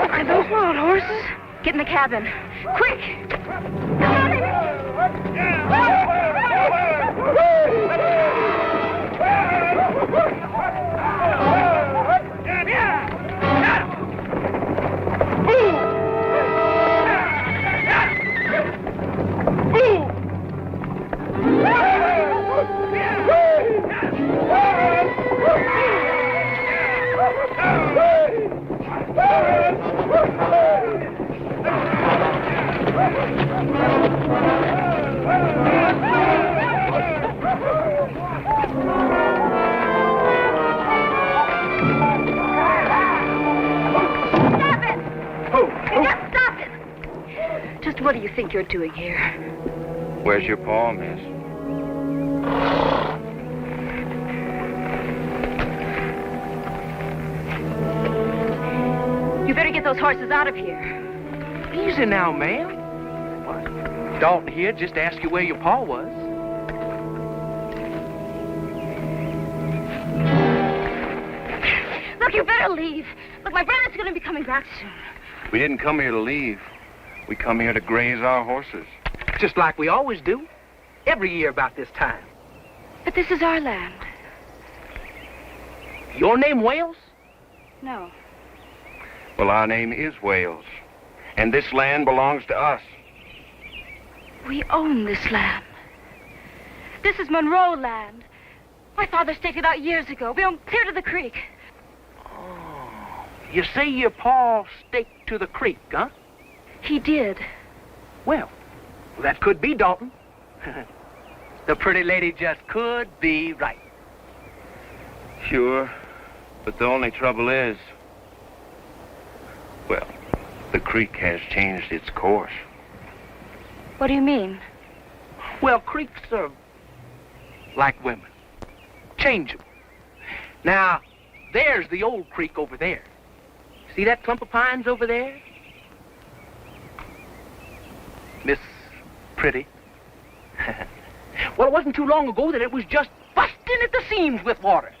Are those wild horses? Get in the cabin. Quick! What do you think you're doing here? Where's your paw, miss? You better get those horses out of here. Easy now, ma'am. Dalton here just asked you where your paw was. Look, you better leave. Look, my brother's going to be coming back soon. We didn't come here to leave. We come here to graze our horses. Just like we always do. Every year about this time. But this is our land. Your name Wales? No. Well, our name is Wales. And this land belongs to us. We own this land. This is Monroe land. My father staked it out years ago. We own clear to the creek. Oh. You say your paw staked to the creek, huh? He did. Well, that could be Dalton. The pretty lady just could be right. Sure, but the only trouble is, well, the creek has changed its course. What do you mean? Well, creeks are like women, changeable. Now, there's the old creek over there. See that clump of pines over there? Miss Pretty. Well, it wasn't too long ago that it was just busting at the seams with water.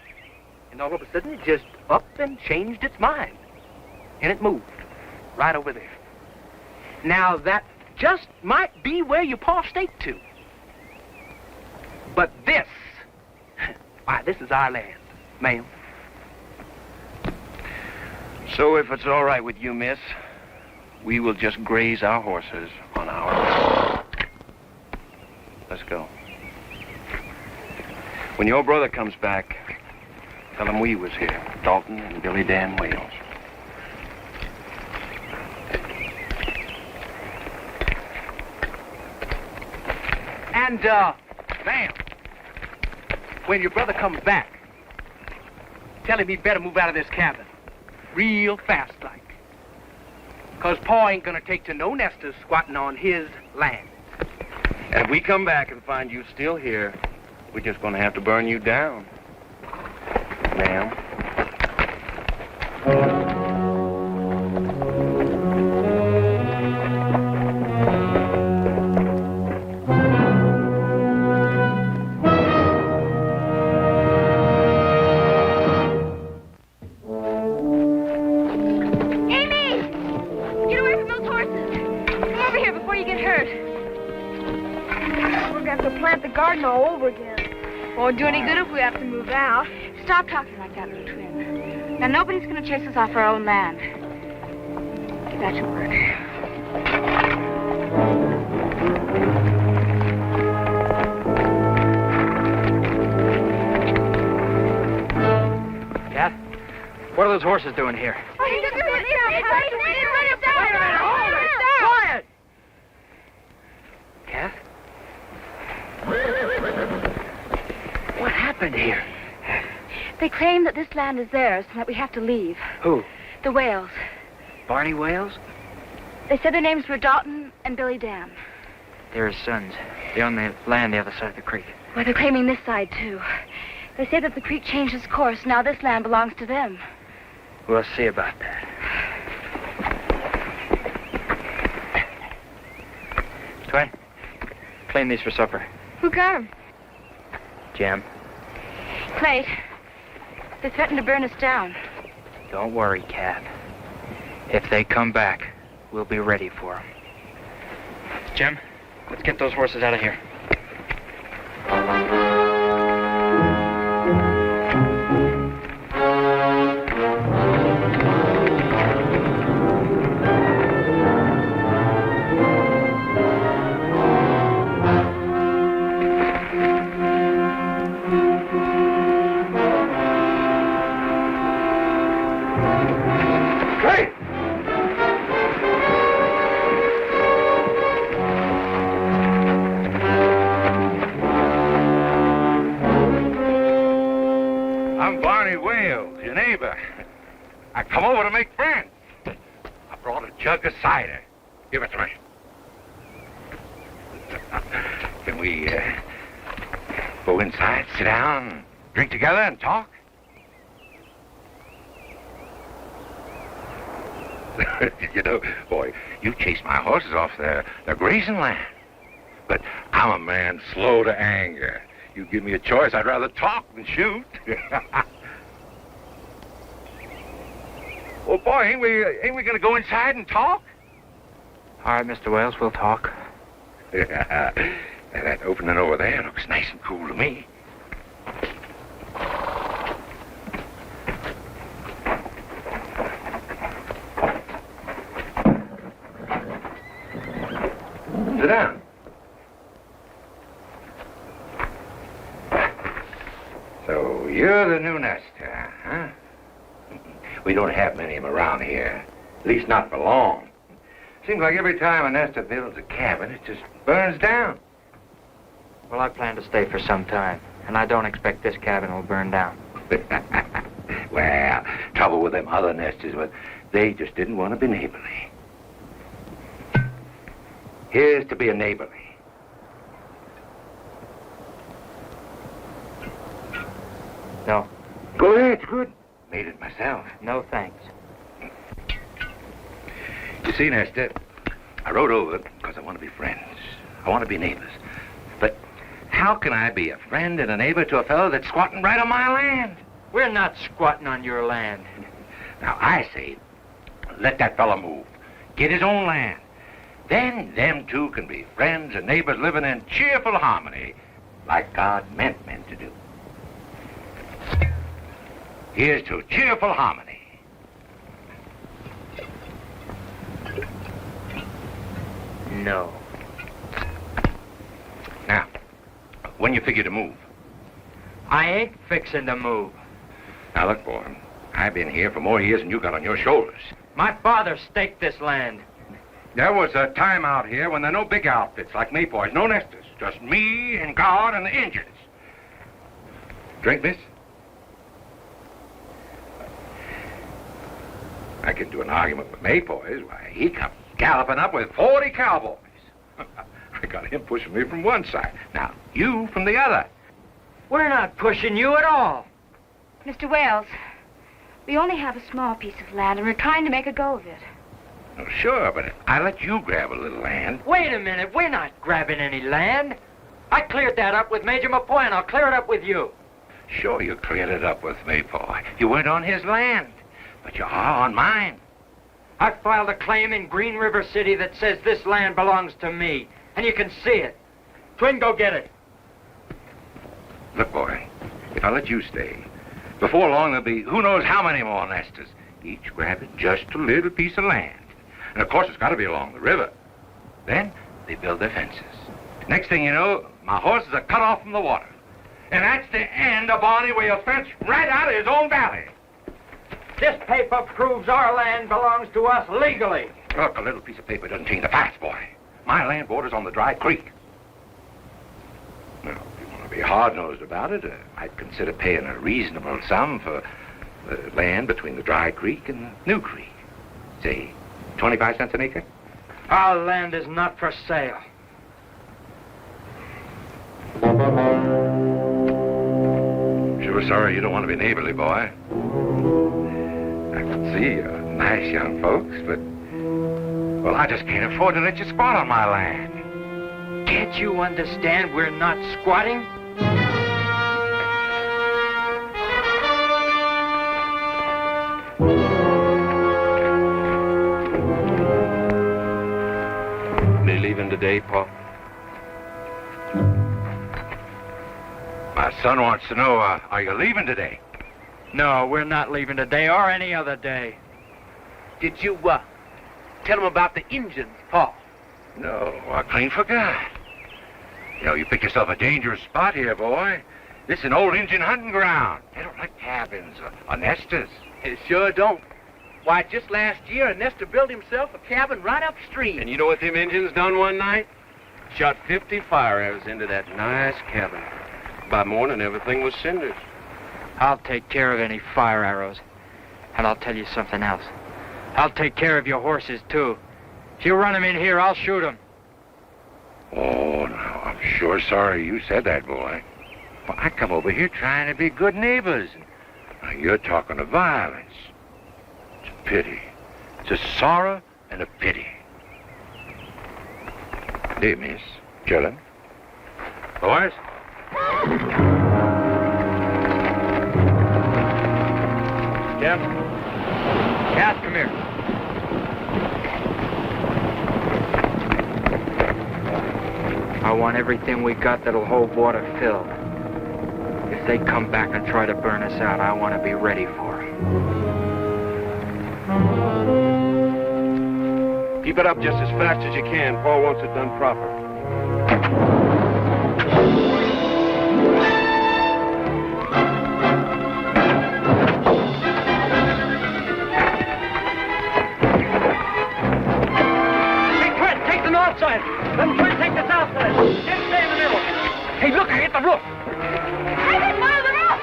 And all of a sudden, it just up and changed its mind. And it moved right over there. Now, that just might be where your paw staked to. But this, why, this is our land, ma'am. So if it's all right with you, miss, we will just graze our horses on our land. Let's go. When your brother comes back, tell him we was here, Dalton and Billy Dan Wales. And, ma'am, when your brother comes back, tell him he'd better move out of this cabin real fast like. 'Cause Pa ain't gonna take to no nesters squatting on his land. And if we come back and find you still here, we're just gonna have to burn you down, ma'am. Won't do any good if we have to move out. Stop talking like that, little twin. Now, nobody's going to chase us off our own land. Get back to work. Kath, what are those horses doing here? Quiet! Kath? What happened here? They claim that this land is theirs and that we have to leave. Who? The Wales. Barney Wales? They said their names were Dalton and Billy Dan. They're his sons. They own the land the other side of the creek. Well, they're claiming this side, too. They say that the creek changed its course. Now this land belongs to them. We'll see about that. Twin, claim these for supper. Who got them? Jim, Slate, they threatened to burn us down. don't worry, Cat. If they come back, we'll be ready for them. Jim, let's get those horses out of here. I'm Barney Wales, your neighbor. I come over to make friends. I brought a jug of cider. Give it to me. Can we go inside, sit down, drink together, and talk? You know, boy, you chased my horses off their grazing land. But I'm a man slow to anger. You give me a choice, I'd rather talk than shoot. Well, boy, ain't we gonna go inside and talk? All right, Mr. Wales, we'll talk. That opening over there looks nice and cool to me. Sit down. So, you're the new nester, huh? We don't have many of them around here. At least not for long. Seems like every time a nester builds a cabin, it just burns down. Well, I plan to stay for some time, and I don't expect this cabin will burn down. Well, trouble with them other nesters was they just didn't want to be neighborly. Here's to be a neighborly. No. Go ahead, it's good. Made it myself. No, thanks. You see, Nester, I rode over because I want to be friends. I want to be neighbors. But how can I be a friend and a neighbor to a fellow that's squatting right on my land? We're not squatting on your land. Now, I say, let that fella move. Get his own land. Then them two can be friends and neighbors living in cheerful harmony like God meant men to do. Here's to cheerful harmony. No. Now, when you figure to move? I ain't fixing to move. Now, look, boy, I've been here for more years than you got on your shoulders. My father staked this land. There was a time out here when there were no big outfits like Mayboys, no nesters. Just me and God and the Injuns. Drink, miss? I can do an argument with Mayboys. Why, he comes galloping up with 40 cowboys. I got him pushing me from one side. Now, you from the other. We're not pushing you at all. Mr. Wales, we only have a small piece of land, and we're trying to make a go of it. Oh, sure, but I let you grab a little land. Wait a minute, we're not grabbing any land. I cleared that up with Major McCoy, and I'll clear it up with you. Sure, you cleared it up with me, boy. You weren't on his land, but you are on mine. I filed a claim in Green River City that says this land belongs to me, and you can see it. Twin, go get it. Look, boy, if I let you stay, before long there'll be who knows how many more nesters, each grabbing just a little piece of land. And of course, it's got to be along the river. Then they build their fences. Next thing you know, my horses are cut off from the water. And that's the end of Barney Wales' fence right out of his own valley. This paper proves our land belongs to us legally. Look, a little piece of paper doesn't change the facts, boy. My land borders on the dry creek. Now, if you want to be hard-nosed about it, I'd consider paying a reasonable sum for the land between the dry creek and the new creek. Say, 25 cents an acre? Our land is not for sale. Sure sorry you don't want to be neighborly, boy. I can see you're nice young folks, but... well, I just can't afford to let you squat on my land. Can't you understand we're not squatting? today, Pa? My son wants to know, are you leaving today? No, we're not leaving today or any other day. Did you, tell him about the Injuns, Pa? No, I clean forgot. You know, you pick yourself a dangerous spot here, boy. This is an old Indian hunting ground. They don't like cabins or nesters. It sure don't. Why, just last year, a nester built himself a cabin right upstream. And you know what them Indians done one night? Shot 50 fire arrows into that nice cabin. By morning, everything was cinders. I'll take care of any fire arrows. And I'll tell you something else. I'll take care of your horses, too. If you run them in here, I'll shoot them. Oh, no, I'm sure sorry you said that, boy. Well, I come over here trying to be good neighbors. Now you're talking of violence. It's a pity. It's a sorrow and a pity. Hey, miss. Chillin'? Boys? Jim? Cat, come here. I want everything we got that'll hold water filled. If they come back and try to burn us out, I want to be ready for it. Keep it up just as fast as you can. Paul wants it done proper. Take the north side. Let him try to take the south side. Jim, stay in the middle. Hey, look, I hit the roof. I hit one of the roof!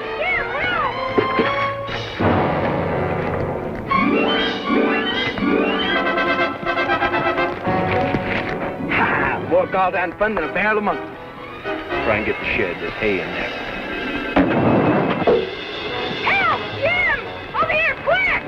Ha! More goddamn fun than a barrel of monkeys. Try and get the shed. There's hay in there. Help! Jim! Over here, quick!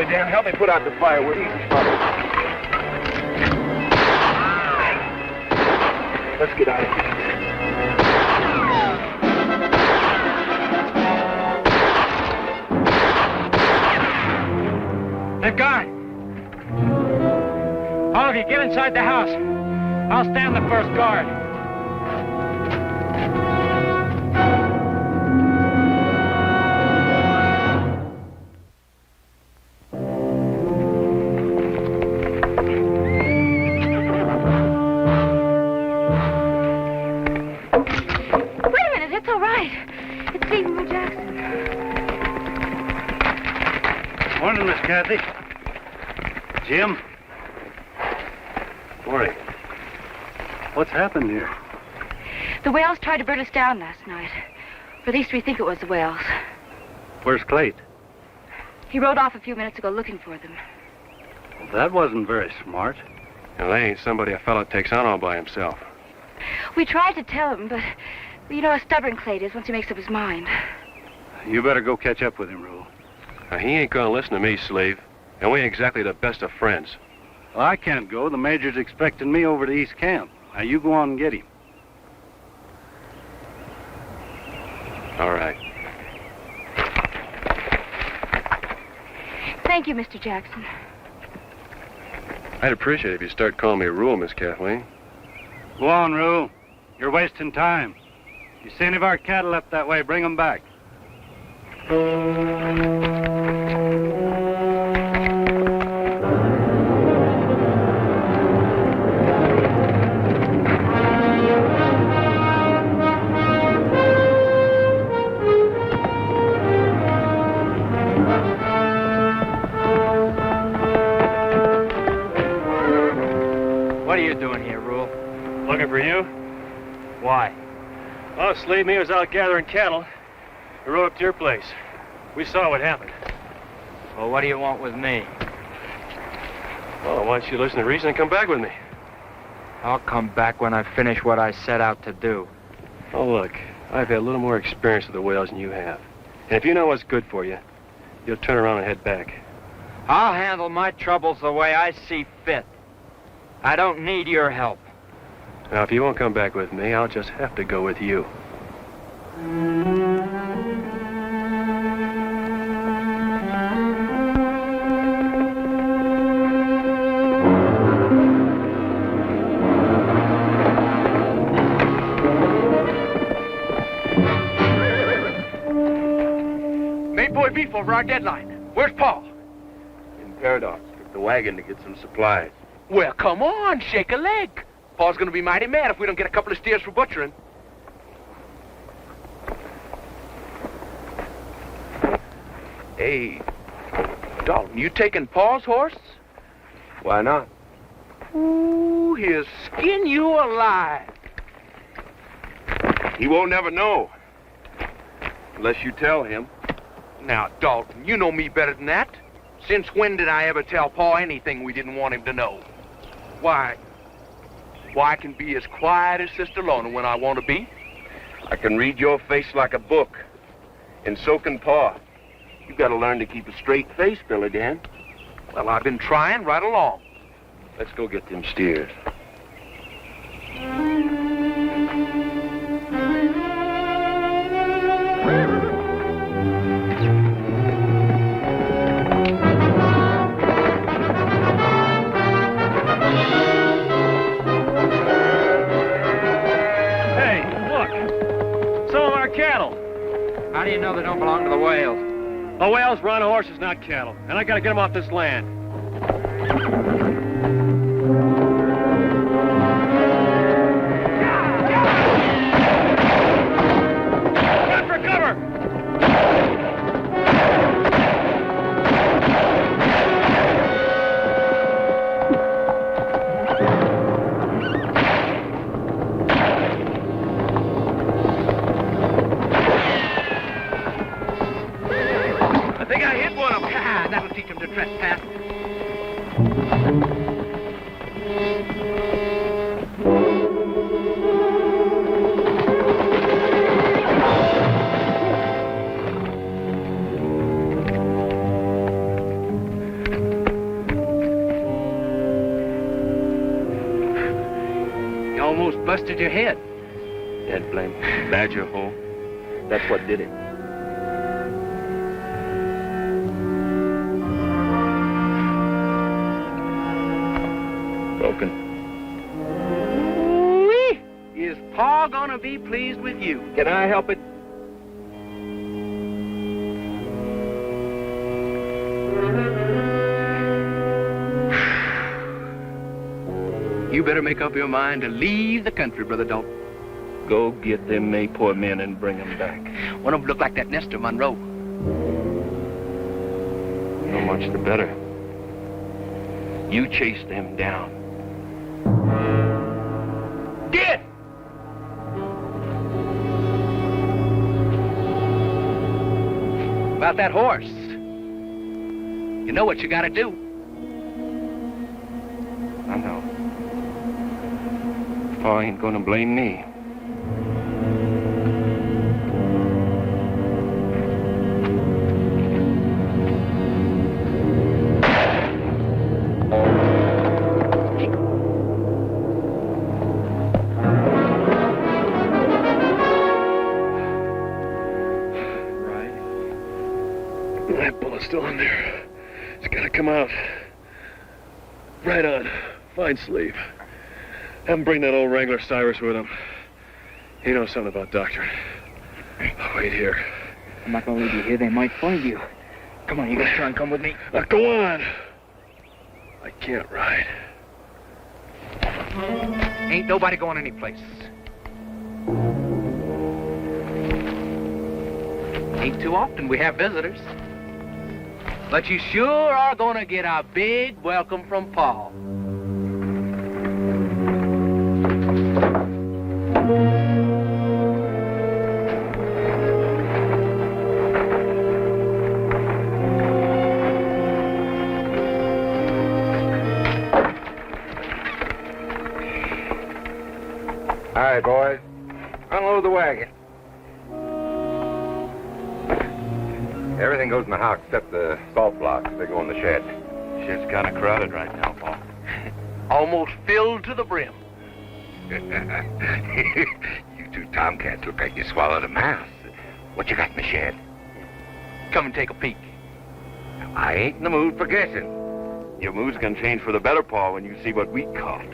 Help me put out the fire. We're easy trouble. Let's get out of here. They've gone. All of you, get inside the house. I'll stand the first guard. Morning, Miss Kathy. Jim? Morning. What's happened here? The whales tried to burn us down last night. Or at least we think it was the whales. Where's Clayt? He rode off a few minutes ago looking for them. Well, that wasn't very smart. Now, they ain't somebody a fella takes on all by himself. We tried to tell him, but you know how stubborn Clayt is once he makes up his mind. You better go catch up with him, Rule. Now, he ain't gonna listen to me, Slave. And we ain't exactly the best of friends. Well, I can't go. The Major's expecting me over to East Camp. Now, you go on and get him. All right. Thank you, Mr. Jackson. I'd appreciate it if you start calling me Rule, Miss Kathleen. Go on, Rule. You're wasting time. You see any of our cattle up that way, bring them back. What are you doing here, Rule? Looking for you? Why? Well, Slade and me was out gathering cattle. We rode up to your place. We saw what happened. Well, what do you want with me? Well, why don't you listen to reason and come back with me? I'll come back when I finish what I set out to do. Oh, look, I've had a little more experience with the whales than you have. And if you know what's good for you, you'll turn around and head back. I'll handle my troubles the way I see fit. I don't need your help. Now, if you won't come back with me, I'll just have to go with you. Main boy beef over our deadline. Where's Paul? In Paradox, took the wagon to get some supplies. Well, come on, shake a leg. Paul's gonna be mighty mad if we don't get a couple of steers for butchering. Hey, Dalton, you taking Paul's horse? Why not? Ooh, he'll skin you alive. He won't never know. Unless you tell him. Now, Dalton, you know me better than that. Since when did I ever tell Paul anything we didn't want him to know? Why, I can be as quiet as Sister Lorna when I want to be. I can read your face like a book. And so can Pa. You've got to learn to keep a straight face, Billy Dan. Well, I've been trying right along. Let's go get them steers. Hey, look! Some of our cattle. How do you know they don't belong to the whales? The whales run horses, not cattle. And I gotta get them off this land. Run for cover! I think I hit one of them. That'll teach them to trespass. You almost busted your head. Head blame. Badger hole. That's what did it. Broken. Ooh-wee. Is Pa gonna be pleased with you? Can I help it? You better make up your mind to leave the country, Brother Dalton. Go get them Mayport men and bring them back. One of them looked like that Nestor Monroe. So much the better. You chase them down. Get! About that horse. You know what you gotta do. I know. Pa ain't gonna blame me. That bullet's still in there. It's gotta come out. Right on. Fine sleeve. Have him bring that old Wrangler Cyrus with him. He knows something about doctoring. I'll wait here. I'm not gonna leave you here. They might find you. Come on, you gotta try and come with me. Now, go on. I can't ride. Ain't nobody going anyplace. Ain't too often we have visitors. But you sure are gonna get a big welcome from Paul. All right, boys. Unload the wagon. Everything goes in the house except the salt blocks. They go in the shed. Shed's kind of crowded right now, Paul. Almost filled to the brim. You two tomcats look like you swallowed a mouse. What you got in the shed? Come and take a peek. I ain't in the mood for guessing. Your mood's gonna change for the better, Paul, when you see what we caught.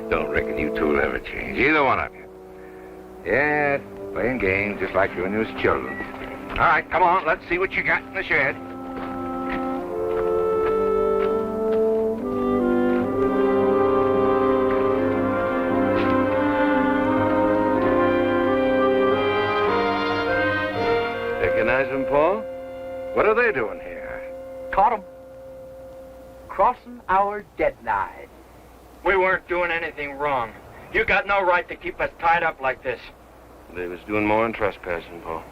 Don't reckon you two will ever change, either one of you. Yeah, playing games just like you and those children. All right, come on, let's see what you got in the shed. Recognize him, Paul? What are they doing here? Caught 'em. Crossing our deadline. We weren't doing anything wrong. You got no right to keep us tied up like this. They was doing more than trespassing, Paul.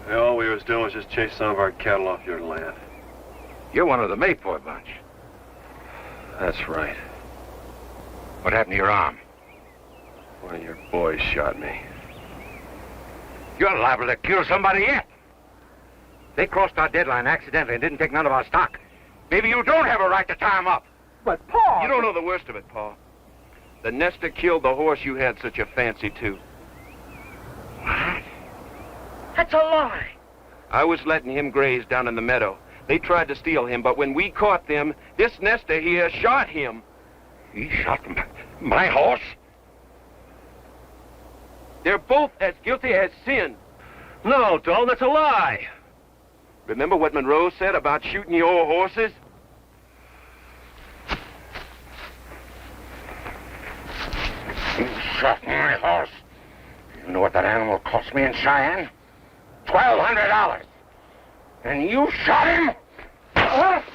Yeah, all we was doing was just chase some of our cattle off your land. You're one of the Maypoi bunch. That's right. What happened to your arm? One of your boys shot me. You're liable to kill somebody yet. They crossed our deadline accidentally and didn't take none of our stock. Maybe you don't have a right to tie them up. But, Paul... You don't know the worst of it, Paul. The nester killed the horse you had such a fancy to. What? That's a lie. I was letting him graze down in the meadow. They tried to steal him, but when we caught them, this nester here shot him. He shot my horse? They're both as guilty as sin. No, Dalton, that's a lie. Remember what Monroe said about shooting your horses? You shot my horse. You know what that animal cost me in Cheyenne? $1,200. And you shot him? That's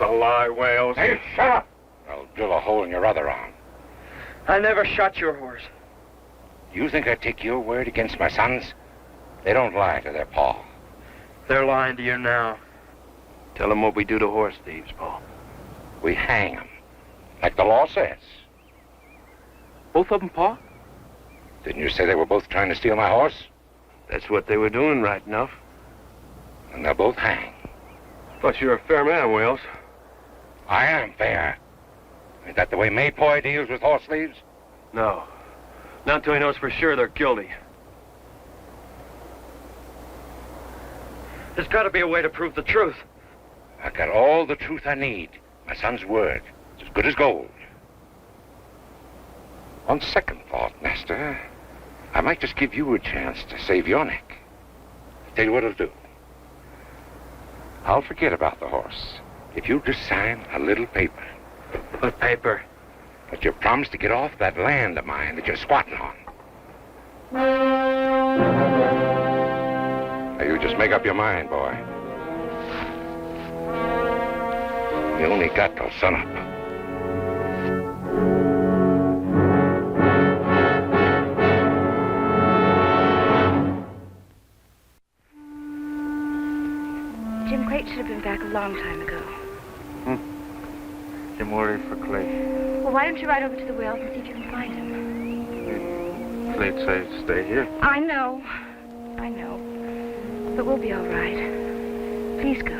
a lie, Wales. Hey, shut up. I'll drill a hole in your other arm. I never shot your horse. You think I'd take your word against my sons? They don't lie to their pa. They're lying to you now. Tell them what we do to horse thieves, Paul. We hang them, like the law says. Both of them, Pa? Didn't you say they were both trying to steal my horse? That's what they were doing, right enough. And they'll both hang. But you're a fair man, Wales. I am fair. Is that the way Maypoi deals with horse thieves? No. Not until he knows for sure they're guilty. There's got to be a way to prove the truth. I've got all the truth I need. My son's word. It's as good as gold. On second thought, Master, I might just give you a chance to save your neck. I'll tell you what I'll do. I'll forget about the horse if you just sign a little paper. What paper? That you promise to get off that land of mine that you're squatting on. Now, you just make up your mind, boy. You only got till sunup. Jim Crate should have been back a long time ago. I'm worried for Clay. Well, why don't you ride over to the Wells and see if you can find him? Clay'd say stay here. I know. But we'll be all right. Please go.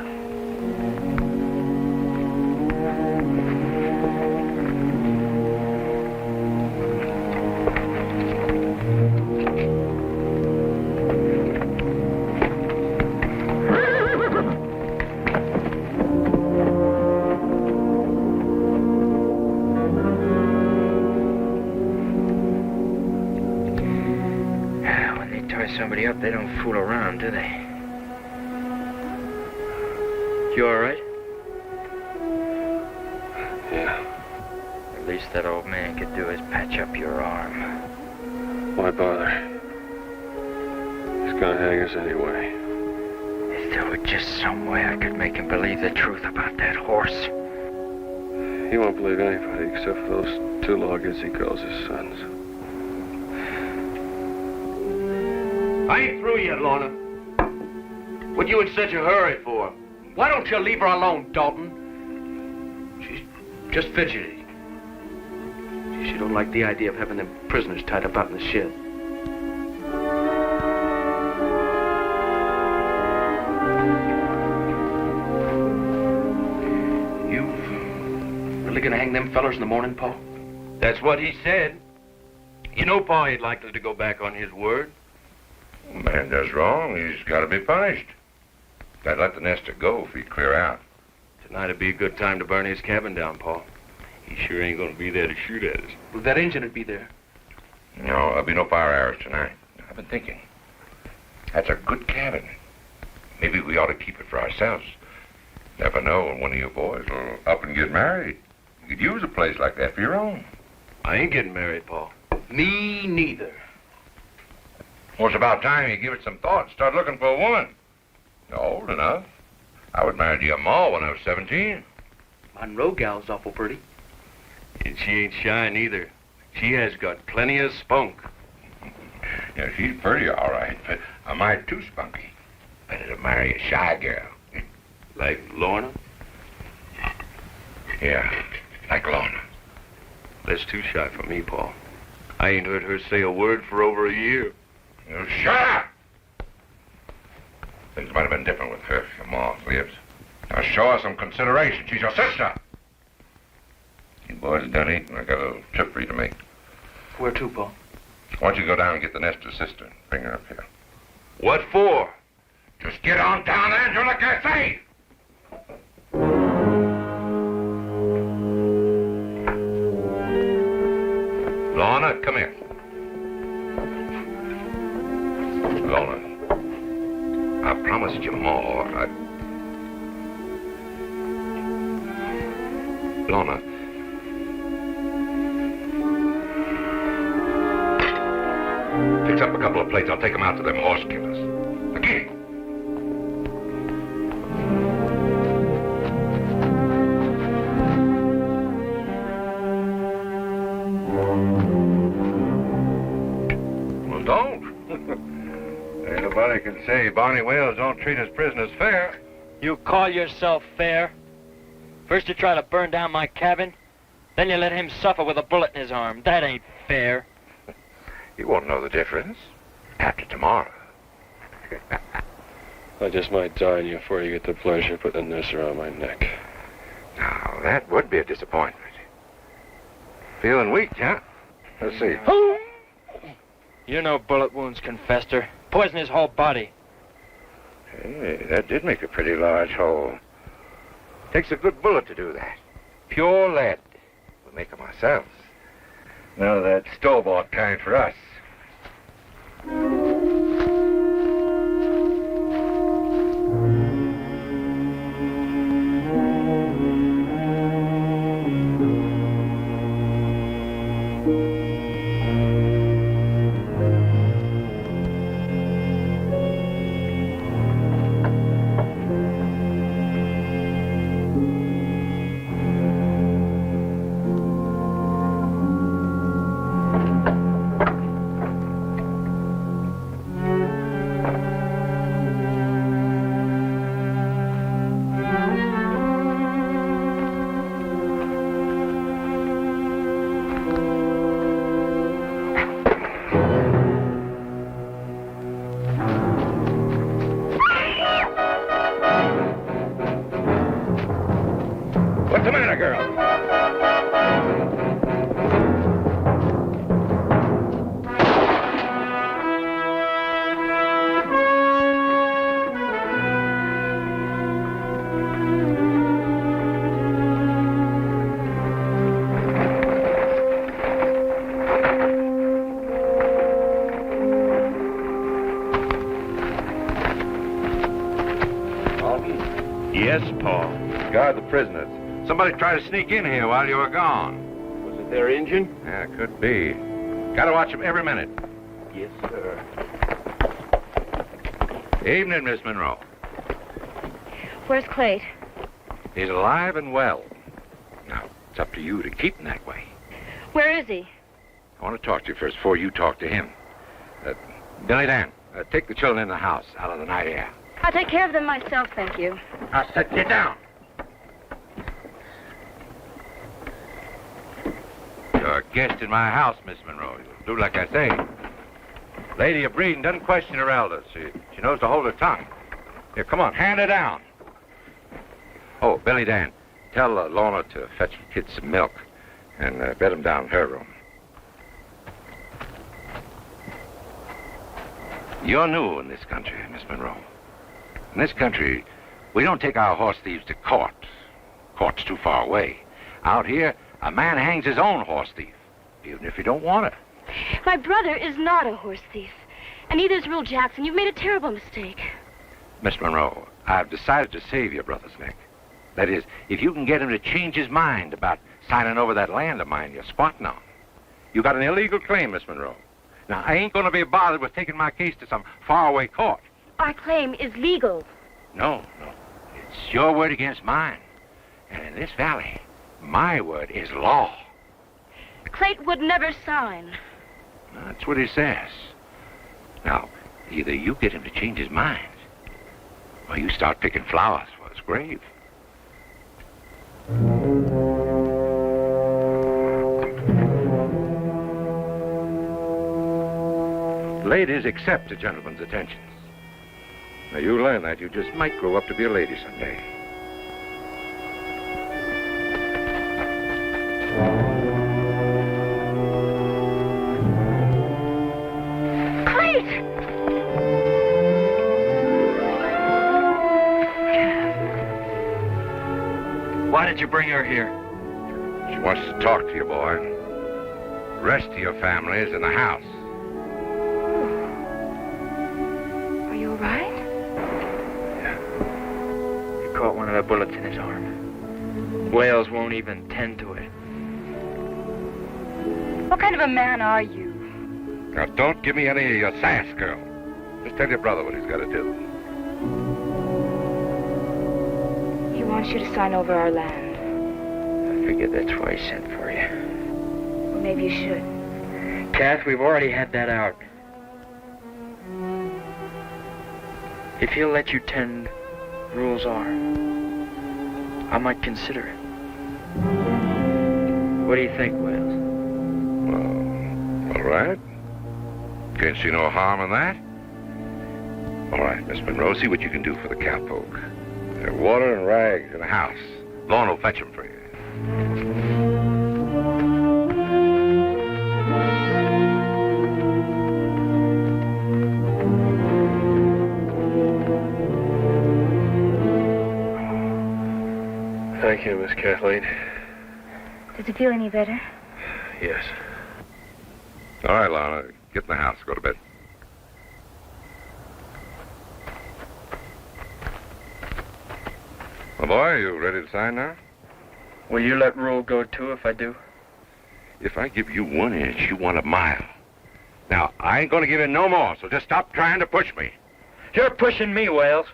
When they tie somebody up, they don't fool around, do they? You all right? Yeah. At least that old man could do is patch up your arm. Why bother? He's gonna hang us anyway. If there were just some way I could make him believe the truth about that horse. He won't believe anybody except for those two logheads he calls his sons. I ain't through yet, Lorna. What you in such a hurry for? Why don't you leave her alone, Dalton? She's just fidgety. She don't like the idea of having them prisoners tied up out in the shed. You really gonna hang them fellers in the morning, Paul? That's what he said. You know, Pa ain't likely to go back on his word. Man does wrong, he's got to be punished. I'd let the nester go if he'd clear out. Tonight'd be a good time to burn his cabin down, Paul. He sure ain't gonna be there to shoot at us. Well, that engine would be there. No, there'll be no fire arrows tonight. I've been thinking. That's a good cabin. Maybe we ought to keep it for ourselves. Never know when one of you boys will up and get married. You could use a place like that for your own. I ain't getting married, Paul. Me neither. Well, it's about time you give it some thought and start looking for a woman. You're old enough. I was married to your ma when I was 17. Monroe gal's awful pretty. And she ain't shy neither. She has got plenty of spunk. Yeah, she's pretty, all right, but I might too spunky. Better to marry a shy girl. Like Lorna? Yeah, like Lorna. That's too shy for me, Paul. I ain't heard her say a word for over a year. You shut up! Things might have been different with her if your ma lives. Now show her some consideration. She's your sister. You boys are done eating. I got a little trip for you to make. Where to, Paul? Why don't you go down and get the nester's sister and bring her up here? What for? Just get on down there and do like I say. Lorna, come here. Lorna, I promised you more. Lorna. Fix up a couple of plates. I'll take them out to them horse killers. Again. Well, don't. Ain't nobody can say Barney Wales don't treat his prisoners fair. You call yourself fair? First you try to burn down my cabin, then you let him suffer with a bullet in his arm. That ain't fair. You won't know the difference after tomorrow. I just might die on you before you get the pleasure of putting a noose around my neck. Now, that would be a disappointment. Feeling weak, huh? Let's see. You know bullet wounds can fester. Poison his whole body. Hey, that did make a pretty large hole. Takes a good bullet to do that. Pure lead. We'll make them ourselves. None of that store-bought kind for us. What's the matter, girl? Yes, Paul. Guard the prisoners. Somebody tried to sneak in here while you were gone. Was it their engine? Yeah, it could be. Gotta watch them every minute. Yes, sir. Evening, Miss Monroe. Where's Clayt? He's alive and well. Now, It's up to you to keep him that way. Where is he? I want to talk to you first before you talk to him. Billy Dan, take the children in the house out of the night air. I'll take care of them myself, thank you. Now, sit you down. You're a guest in my house, Miss Monroe. You'll do like I say. Lady of breeding doesn't question her elders. She knows to hold her tongue. Here, come on, hand her down. Oh, Billy Dan, tell Lorna to fetch the kids some milk and bed them down in her room. You're new in this country, Miss Monroe. In this country, we don't take our horse thieves to court. Court's too far away. Out here, a man hangs his own horse thief, even if he don't want it. My brother is not a horse thief. And neither is Rule Jackson. You've made a terrible mistake. Miss Monroe, I've decided to save your brother's neck. That is, if you can get him to change his mind about signing over that land of mine you're squatting on. You got an illegal claim, Miss Monroe. Now, I ain't going to be bothered with taking my case to some faraway court. Our claim is legal. No. It's your word against mine. And in this valley, my word is law. Clayton would never sign. That's what he says. Now, either you get him to change his mind, or you start picking flowers for his grave. Ladies accept a gentleman's attentions. Now, you learn that. You just might grow up to be a lady someday. Why did you bring her here? She wants to talk to you, boy. The rest of your family is in the house. Are you all right? He caught one of the bullets in his arm. Wales won't even tend to it. What kind of a man are you? Now, don't give me any of your sass, girl. Just tell your brother what he's got to do. He wants you to sign over our land. I figured that's why he sent for you. Well, maybe you should. Kath, we've already had that out. If he'll let you tend rules are, I might consider it. What do you think, Wales? Well, all right. Can't see no harm in that. All right, Miss Monroe, see what you can do for the cowpoke. There are water and rags in the house. Lorna will fetch them for you. Thank you, Miss Kathleen. Does it feel any better? Yes. All right, Lorna, get in the house. Go to bed. Well, boy, you ready to sign now? Will you let Rule go too if I do? If I give you 1 inch, you want a mile. Now, I ain't gonna give in no more, so just stop trying to push me. You're pushing me, Wales.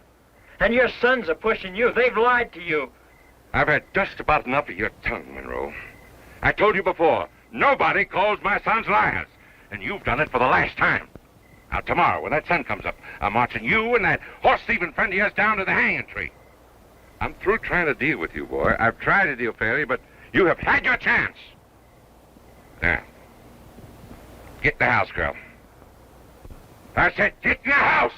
And your sons are pushing you. They've lied to you. I've had just about enough of your tongue, Monroe. I told you before, nobody calls my sons liars. And you've done it for the last time. Now, tomorrow, when that sun comes up, I'm marching you and that horse-thieving friend of yours down to the hanging tree. I'm through trying to deal with you, boy. I've tried to deal fairly, but you have had your chance. Now, get in the house, girl. I said, get in the house!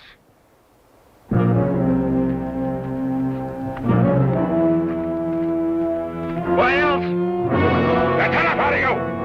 Wales! That's enough out of you!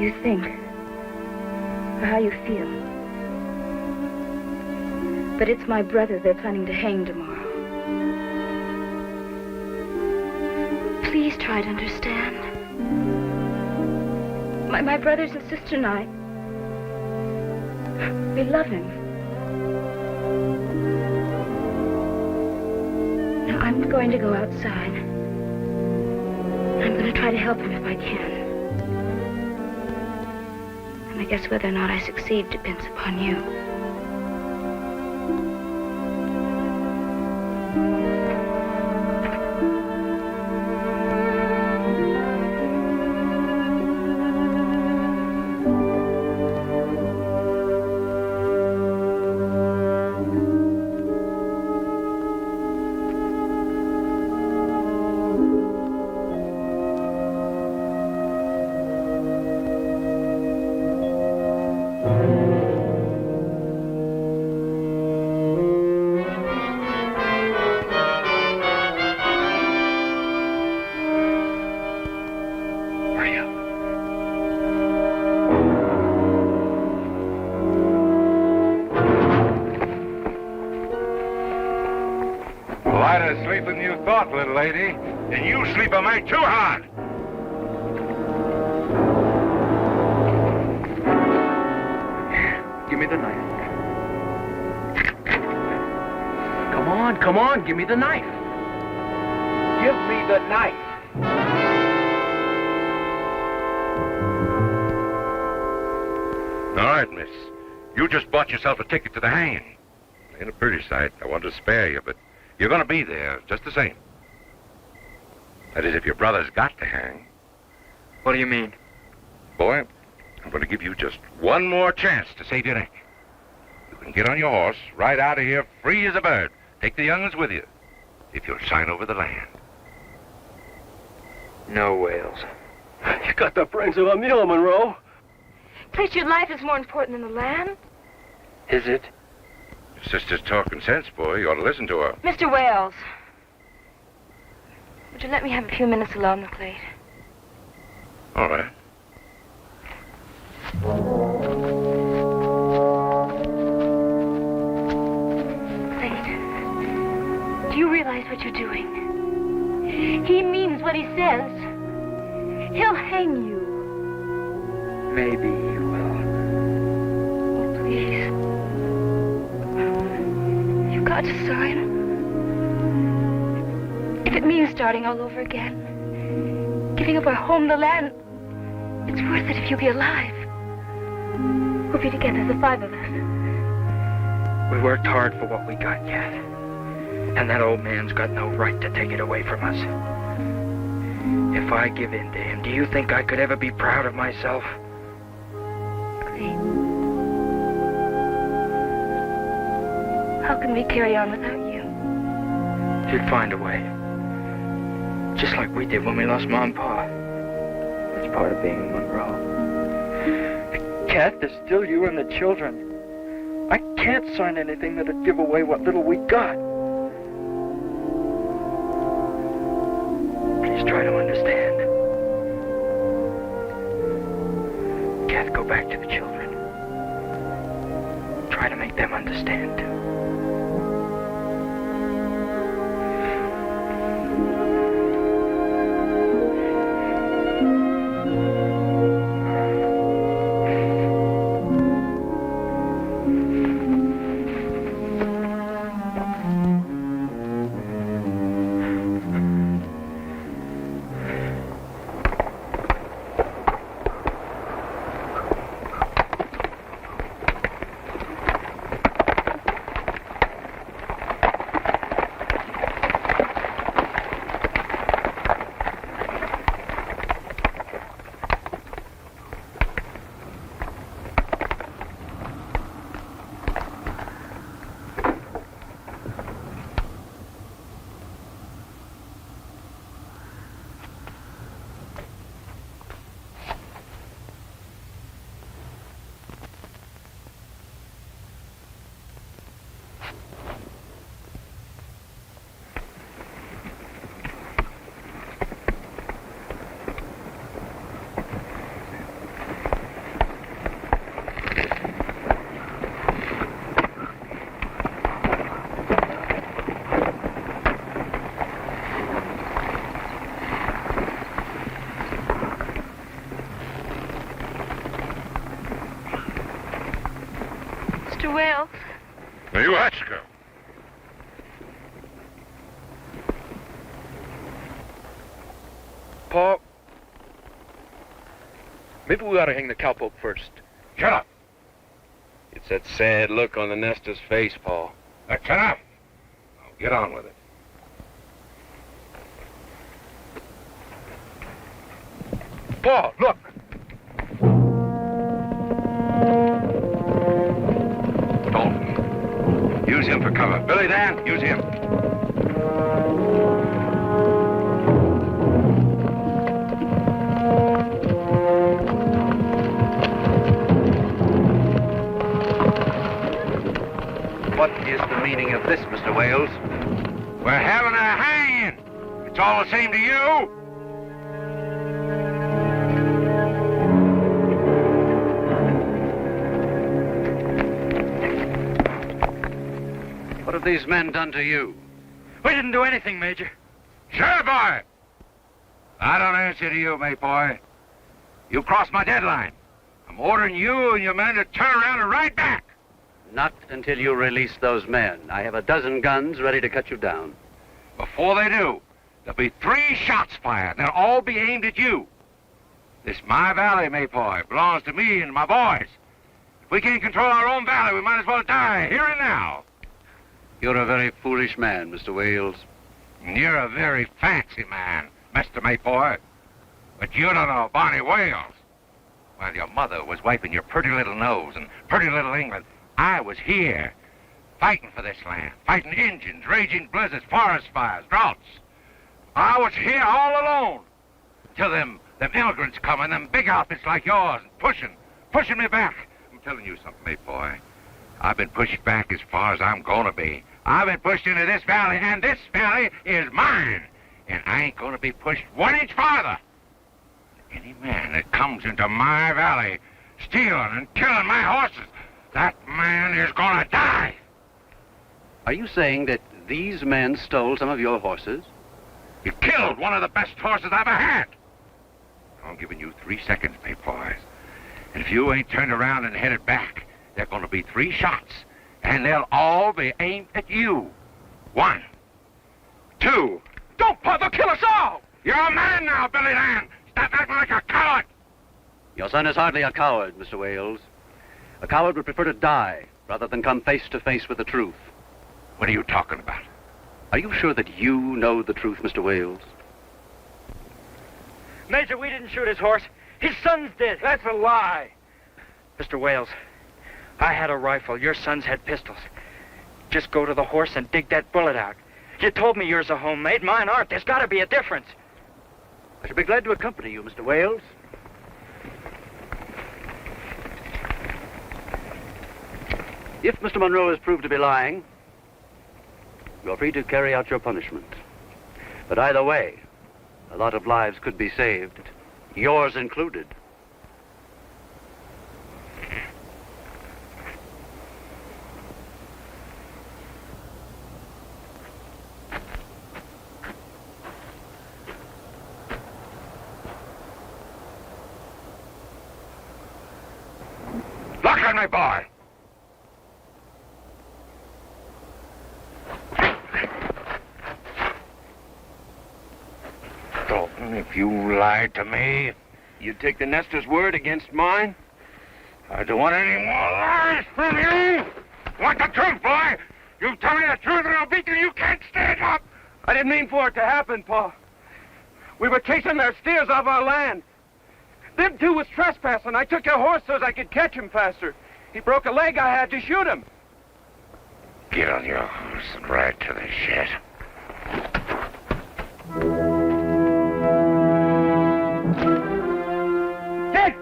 you think or how you feel. But it's my brother they're planning to hang tomorrow. Please try to understand. My brothers and sister and I, we love him. Now, I'm going to go outside. I'm going to try to help him if I can. And I guess whether or not I succeed depends upon you. Lighter sleep than you thought, little lady. And you sleep a mite too hard. Give me the knife. Come on, give me the knife. Give me the knife. All right, miss. You just bought yourself a ticket to the hanging. Ain't a pretty sight. I want to spare you, but you're going to be there just the same. That is, if your brother's got to hang. What do you mean? Boy, I'm going to give you just one more chance to save your neck. You can get on your horse, ride out of here free as a bird. Take the young'uns with you, if you'll sign over the land. No, Wales. You got the brains of a mule, Monroe. Place, your life is more important than the land. Is it? Your sister's talking sense, boy. You ought to listen to her. Mr. Wales, would you let me have a few minutes alone, McLeod? All right. McLeod, do you realize what you're doing? He means what he says. He'll hang you. Maybe he will. Oh, please. You've got to sign. If it means starting all over again, giving up our home, the land, it's worth it if you'll be alive. We'll be together, the five of us. We worked hard for what we got, Kath. And that old man's got no right to take it away from us. If I give in to him, do you think I could ever be proud of myself? How can we carry on without you? You'd find a way. Just like we did when we lost Mom and Pa. That's part of being Monroe. Kath, there's still you and the children. I can't sign anything that'd give away what little we got. Please try to understand. Kath, go back to the children. Try to make them understand, too. Now, you watch, girl. Pa, maybe we ought to hang the cowpoke first. Shut up. It's that sad look on the nester's face, Paul. That's enough. Now, get on with it. Pa, look. Dalton. Use him for cover. Billy Dan, use him. What is the meaning of this, Mr. Wales? We're having a hanging. It's all the same to you. What have these men done to you? We didn't do anything, Major. Sure, boy. I don't answer to you, Mayboy. You crossed my deadline. I'm ordering you and your men to turn around and ride back. Not until you release those men. I have a dozen guns ready to cut you down. Before they do, there'll be 3 shots fired. They'll all be aimed at you. This my valley, Mayboy. It belongs to me and my boys. If we can't control our own valley, we might as well die here and now. You're a very foolish man, Mr. Wales. And you're a very fancy man, Mr. Mayboy. But you don't know Barney Wales. While your mother was wiping your pretty little nose in pretty little England, I was here, fighting for this land, fighting Indians, raging blizzards, forest fires, droughts. I was here all alone, till them immigrants come and them big outfits like yours, and pushing me back. I'm telling you something, mate boy. I've been pushed back as far as I'm gonna be. I've been pushed into this valley, and this valley is mine. And I ain't gonna be pushed 1 inch farther. Any man that comes into my valley, stealing and killing my horses, that man is gonna die. Are you saying that these men stole some of your horses? You killed one of the best horses I ever had. I'm giving you 3 seconds, mate boys. And if you ain't turned around and headed back, there are gonna be 3 shots, and they'll all be aimed at you. 1, 2. Don't bother, kill us all! You're a man now, Billy Dan. Stop acting like a coward. Your son is hardly a coward, Mr. Wales. A coward would prefer to die rather than come face to face with the truth. What are you talking about? Are you sure that you know the truth, Mr. Wales? Major, we didn't shoot his horse. His son's dead. That's a lie. Mr. Wales, I had a rifle. Your sons had pistols. Just go to the horse and dig that bullet out. You told me yours are homemade. Mine aren't. There's got to be a difference. I should be glad to accompany you, Mr. Wales. If Mr. Monroe is proved to be lying, you're free to carry out your punishment. But either way, a lot of lives could be saved, yours included. Look at me, boy. Dalton, if you lied to me, You'd take the Nestor's word against mine? I don't want any more lies from you. Want the truth, boy? You tell me the truth and I'll beat you. You can't stand up. I didn't mean for it to happen, Pa. We were chasing their steers off our land. Them 2 was trespassing. I took your horse so as I could catch him faster. He broke a leg. I had to shoot him. Get on your horse and ride to the shed. Dick!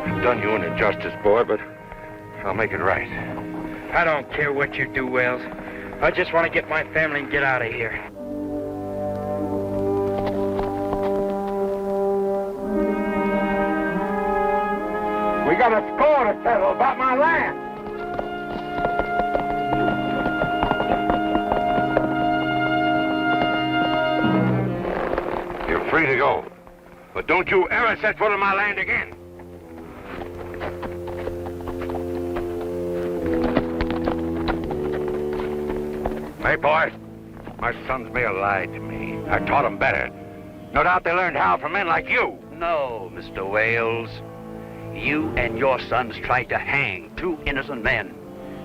I've done you an injustice, boy, but I'll make it right. I don't care what you do, Wales. I just want to get my family and get out of here. We got a score to settle about my land. You're free to go. But don't you ever set foot on my land again. Hey, boys. My sons may have lied to me. I taught them better. No doubt they learned how from men like you. No, Mr. Wales. You and your sons tried to hang 2 innocent men.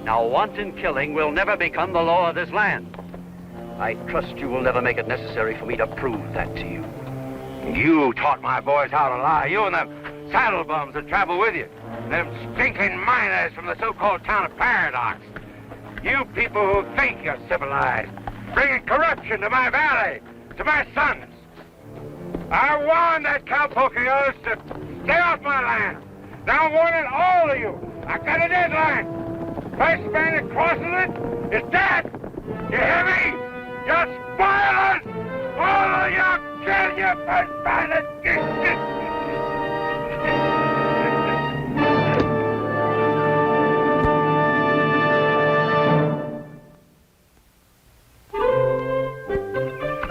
Now, wanton killing will never become the law of this land. I trust you will never make it necessary for me to prove that to you. You taught my boys how to lie. You and the saddle bums that travel with you. Them stinking miners from the so-called town of Paradox. You people who think you're civilized, bringing corruption to my valley, to my sons. I warned that cowpoke of yours to stay off my land. Now I'm warning all of you. I got a deadline. First man that crosses it is dead. You hear me? You spoilers! All of you kill you first man that...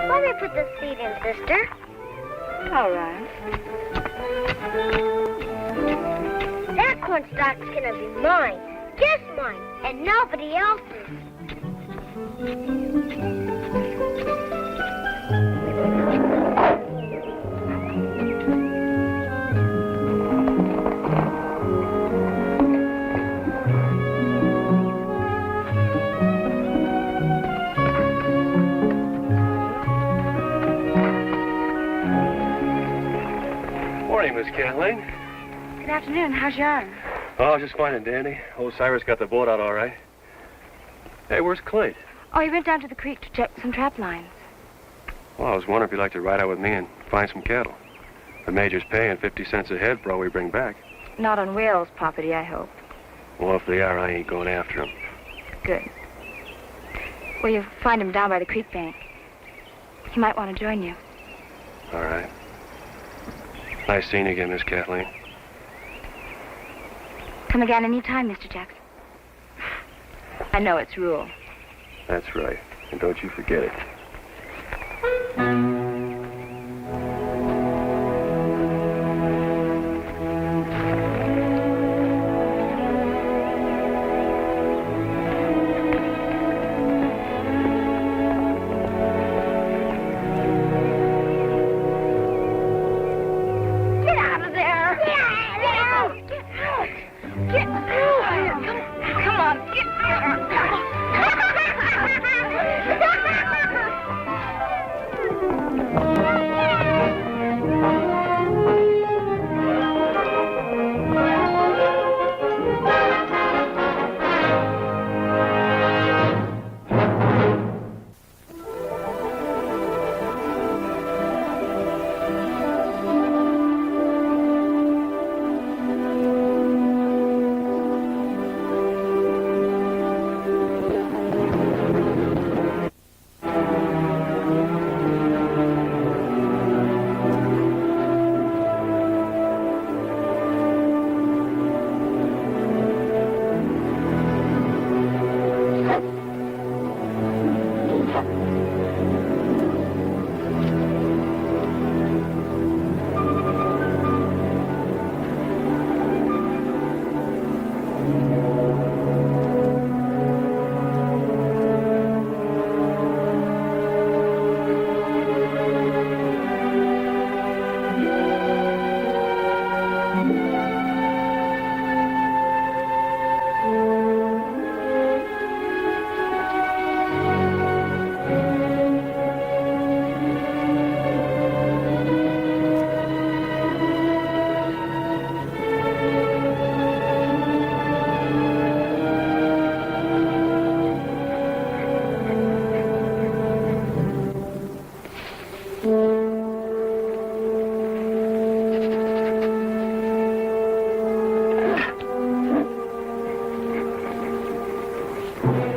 Let me put the seed in, sister. All right. That cornstalk's gonna be mine. Just mine, and nobody else's. Morning, Miss Kathleen. Good afternoon. How's your arm? Oh, just fine and dandy. Old Cyrus got the boat out all right. Hey, where's Clint? Oh, he went down to the creek to check some trap lines. Well, I was wondering if you'd like to ride out with me and find some cattle. The Major's paying 50 cents a head for all we bring back. Not on Wales' property, I hope. Well, if they are, I ain't going after them. Good. Well, you'll find him down by the creek bank. He might want to join you. All right. Nice seeing you again, Miss Kathleen. Come again any time, Mr. Jackson. I know it's rule. That's right. And don't you forget it. Get out of there! Get out! Get out! Get out! Come on, get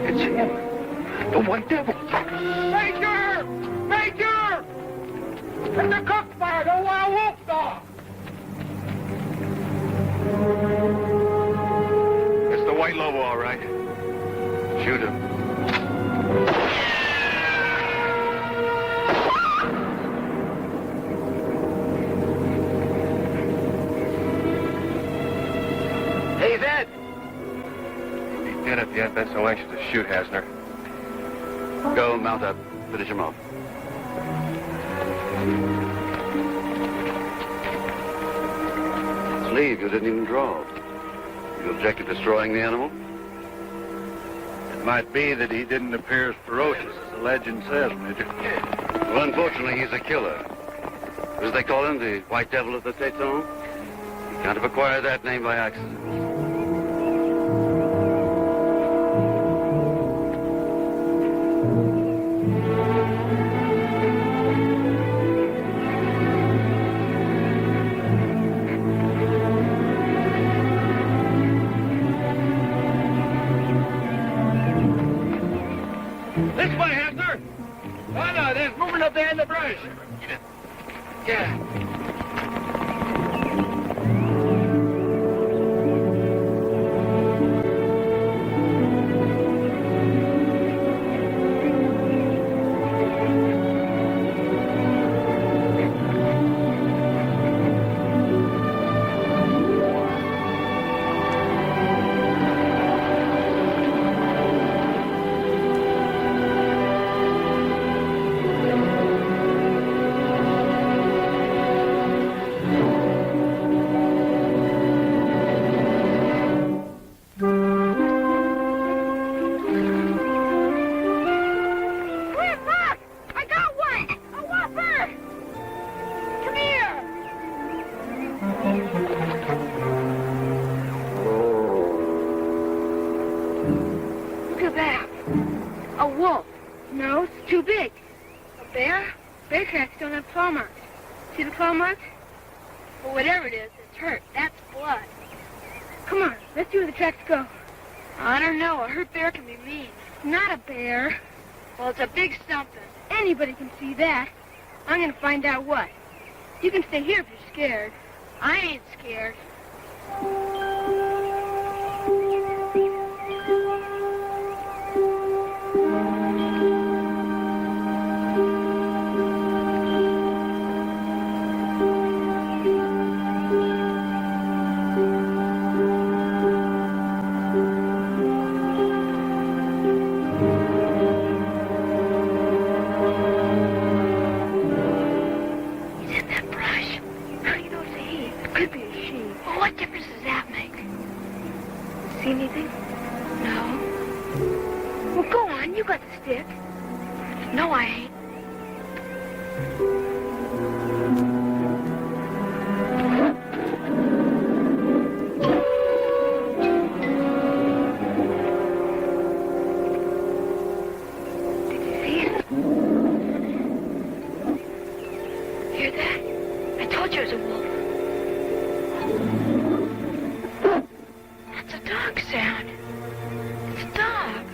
It's him. The white devil. Major! Major! It's the cook fire, the wild wolf dog! It's the White Lobo, all right. Shoot him. He's dead. He's dead if you hadn't been so anxious to shoot, Hasner. Go, mount up. Finish him off. Sleeve, you didn't even draw. You object to destroying the animal? It might be that he didn't appear as ferocious as the legend says, Major. Well, unfortunately, he's a killer. As they call him, the White Devil of the Teton. You can't have acquired that name by accident. This way, Hasner! Oh, no, there's movement up there in the brush. Yeah. A wolf. No, it's too big. A bear? Bear tracks don't have claw marks. See the claw marks? Well, whatever it is, it's hurt. That's blood. Come on, let's see where the tracks go. I don't know. A hurt bear can be mean. Not a bear. Well, it's a big something. Anybody can see that. I'm gonna find out what. You can stay here if you're scared. I ain't scared. See anything? No. Well, go on. You got the stick. No, I ain't. Did you see it? Hear that? I told you it was a wolf. Dog sound. It's a dog.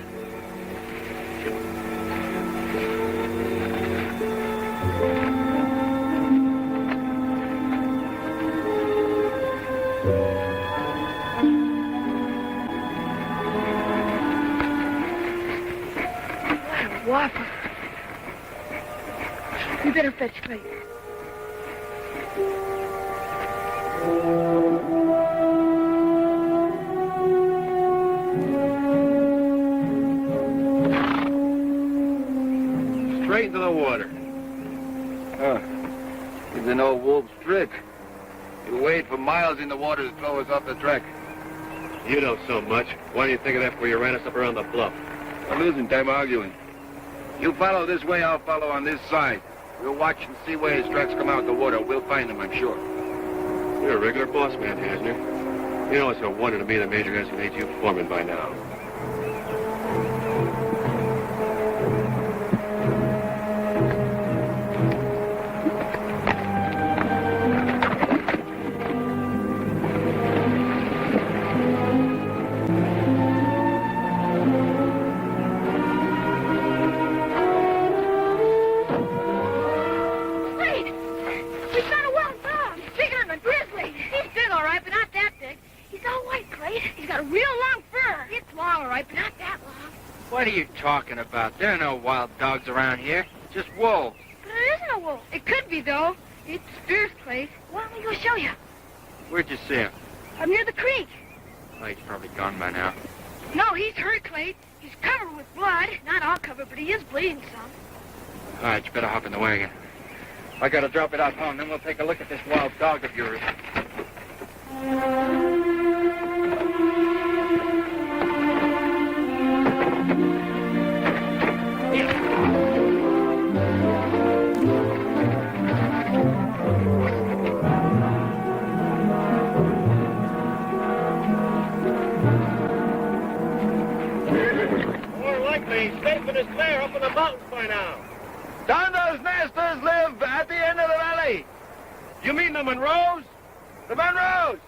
What a whopper. We better fetch Clayton. Straight into the water. Huh. It's an old wolf's trick. You wade for miles in the water to throw us off the track. You know so much. Why do you think of that before you ran us up around the bluff? Well, losing time arguing. You follow this way, I'll follow on this side. We'll watch and see where his tracks come out of the water. We'll find him, I'm sure. You're a regular boss man, Hasner. You know it's a wonder to me the Major hasn't made you foreman by now. What are you talking about? There are no wild dogs around here. Just wolves. But there isn't a wolf. It could be, though. It's fierce, Clay. Why don't we go show you? Where'd you see him? Up near the creek. Oh, he's probably gone by now. No, he's hurt, Clayton. He's covered with blood. Not all covered, but he is bleeding some. All right, you better hop in the wagon. I gotta drop it out home, then we'll take a look at this wild dog of yours. More likely, he's safe in his lair up in the mountains by now. Don't those nesters live at the end of the valley? You mean the Monroes? The Monroes!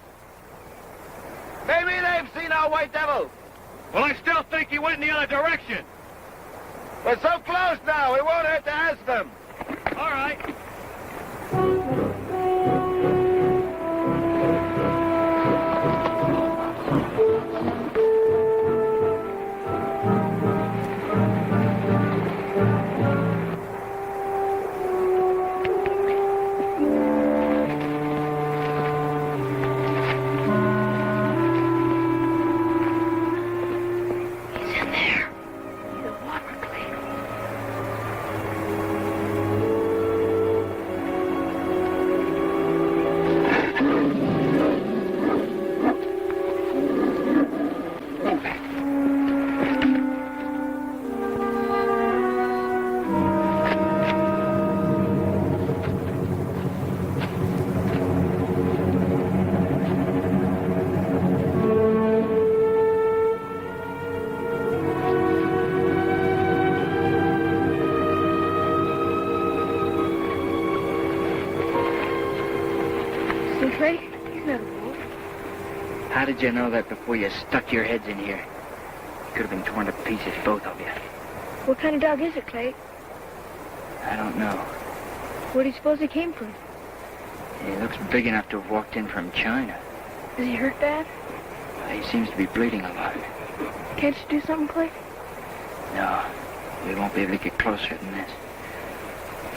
Maybe they've seen our white devil. Well, I still think he went in the other direction. We're so close now, it won't hurt to ask them. All right. How did you know that before you stuck your heads in here? You could have been torn to pieces, both of you. What kind of dog is it, Clay? I don't know. Where do you suppose he came from? He looks big enough to have walked in from China. Is he hurt bad? He seems to be bleeding a lot. Can't you do something, Clay? No, we won't be able to get closer than this.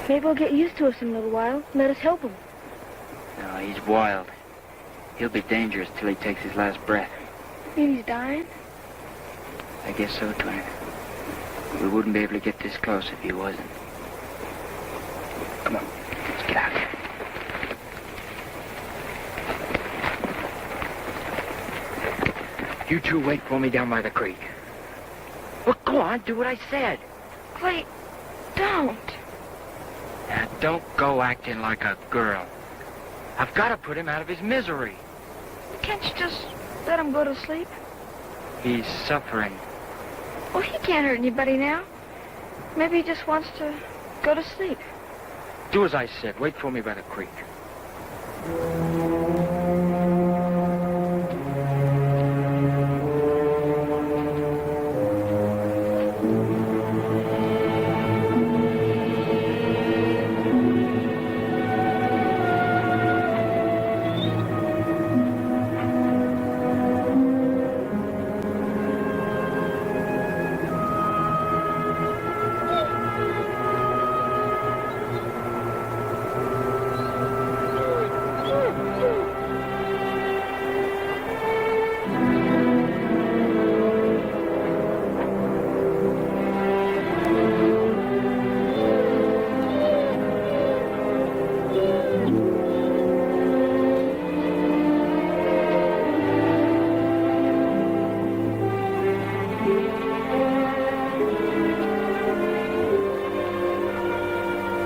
Maybe we'll get used to us in a little while. Let us help him. No, he's wild. He'll be dangerous till he takes his last breath. Maybe he's dying? I guess so, Twin. We wouldn't be able to get this close if he wasn't. Come on, let's get out. You two wait for me down by the creek. Well, go on, do what I said. Clay, don't. Now, don't go acting like a girl. I've got to put him out of his misery. Can't you just let him go to sleep? He's suffering. Well, he can't hurt anybody now. Maybe he just wants to go to sleep. Do as I said. Wait for me by the creek.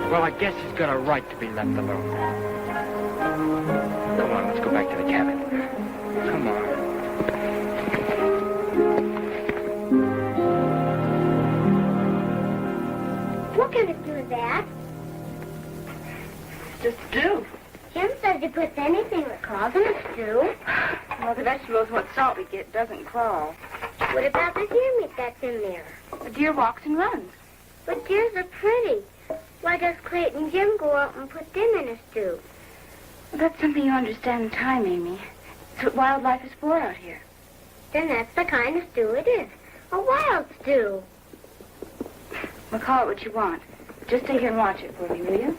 Well, I guess he's got a right to be left alone. Come on, let's go back to the cabin. Come on. What kind of stew is that? Just stew. Jim says he puts anything that crawls in a stew. Well, the vegetables, what salt we get, doesn't crawl. What about the deer meat that's in there? The deer walks and runs. But deers are pretty. Why does Clayton and Jim go out and put them in a stew? Well, that's something you understand in time, Amy. It's what wildlife is for out here. Then that's the kind of stew it is. A wild stew. Well, call it what you want. Just stay here and watch it for me, will you?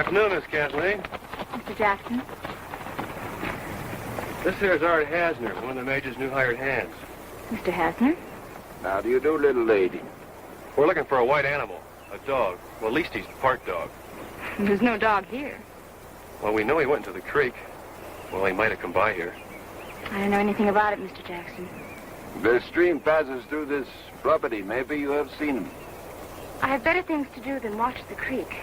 Afternoon, Miss Kathleen. Mr. Jackson? This here's Art Hasner, one of the Major's new hired hands. Mr. Hasner? How do you do, little lady? We're looking for a white animal, a dog. Well, at least he's part dog. There's no dog here. Well, we know he went into the creek. Well, he might have come by here. I don't know anything about it, Mr. Jackson. The stream passes through this property. Maybe you have seen him. I have better things to do than watch the creek.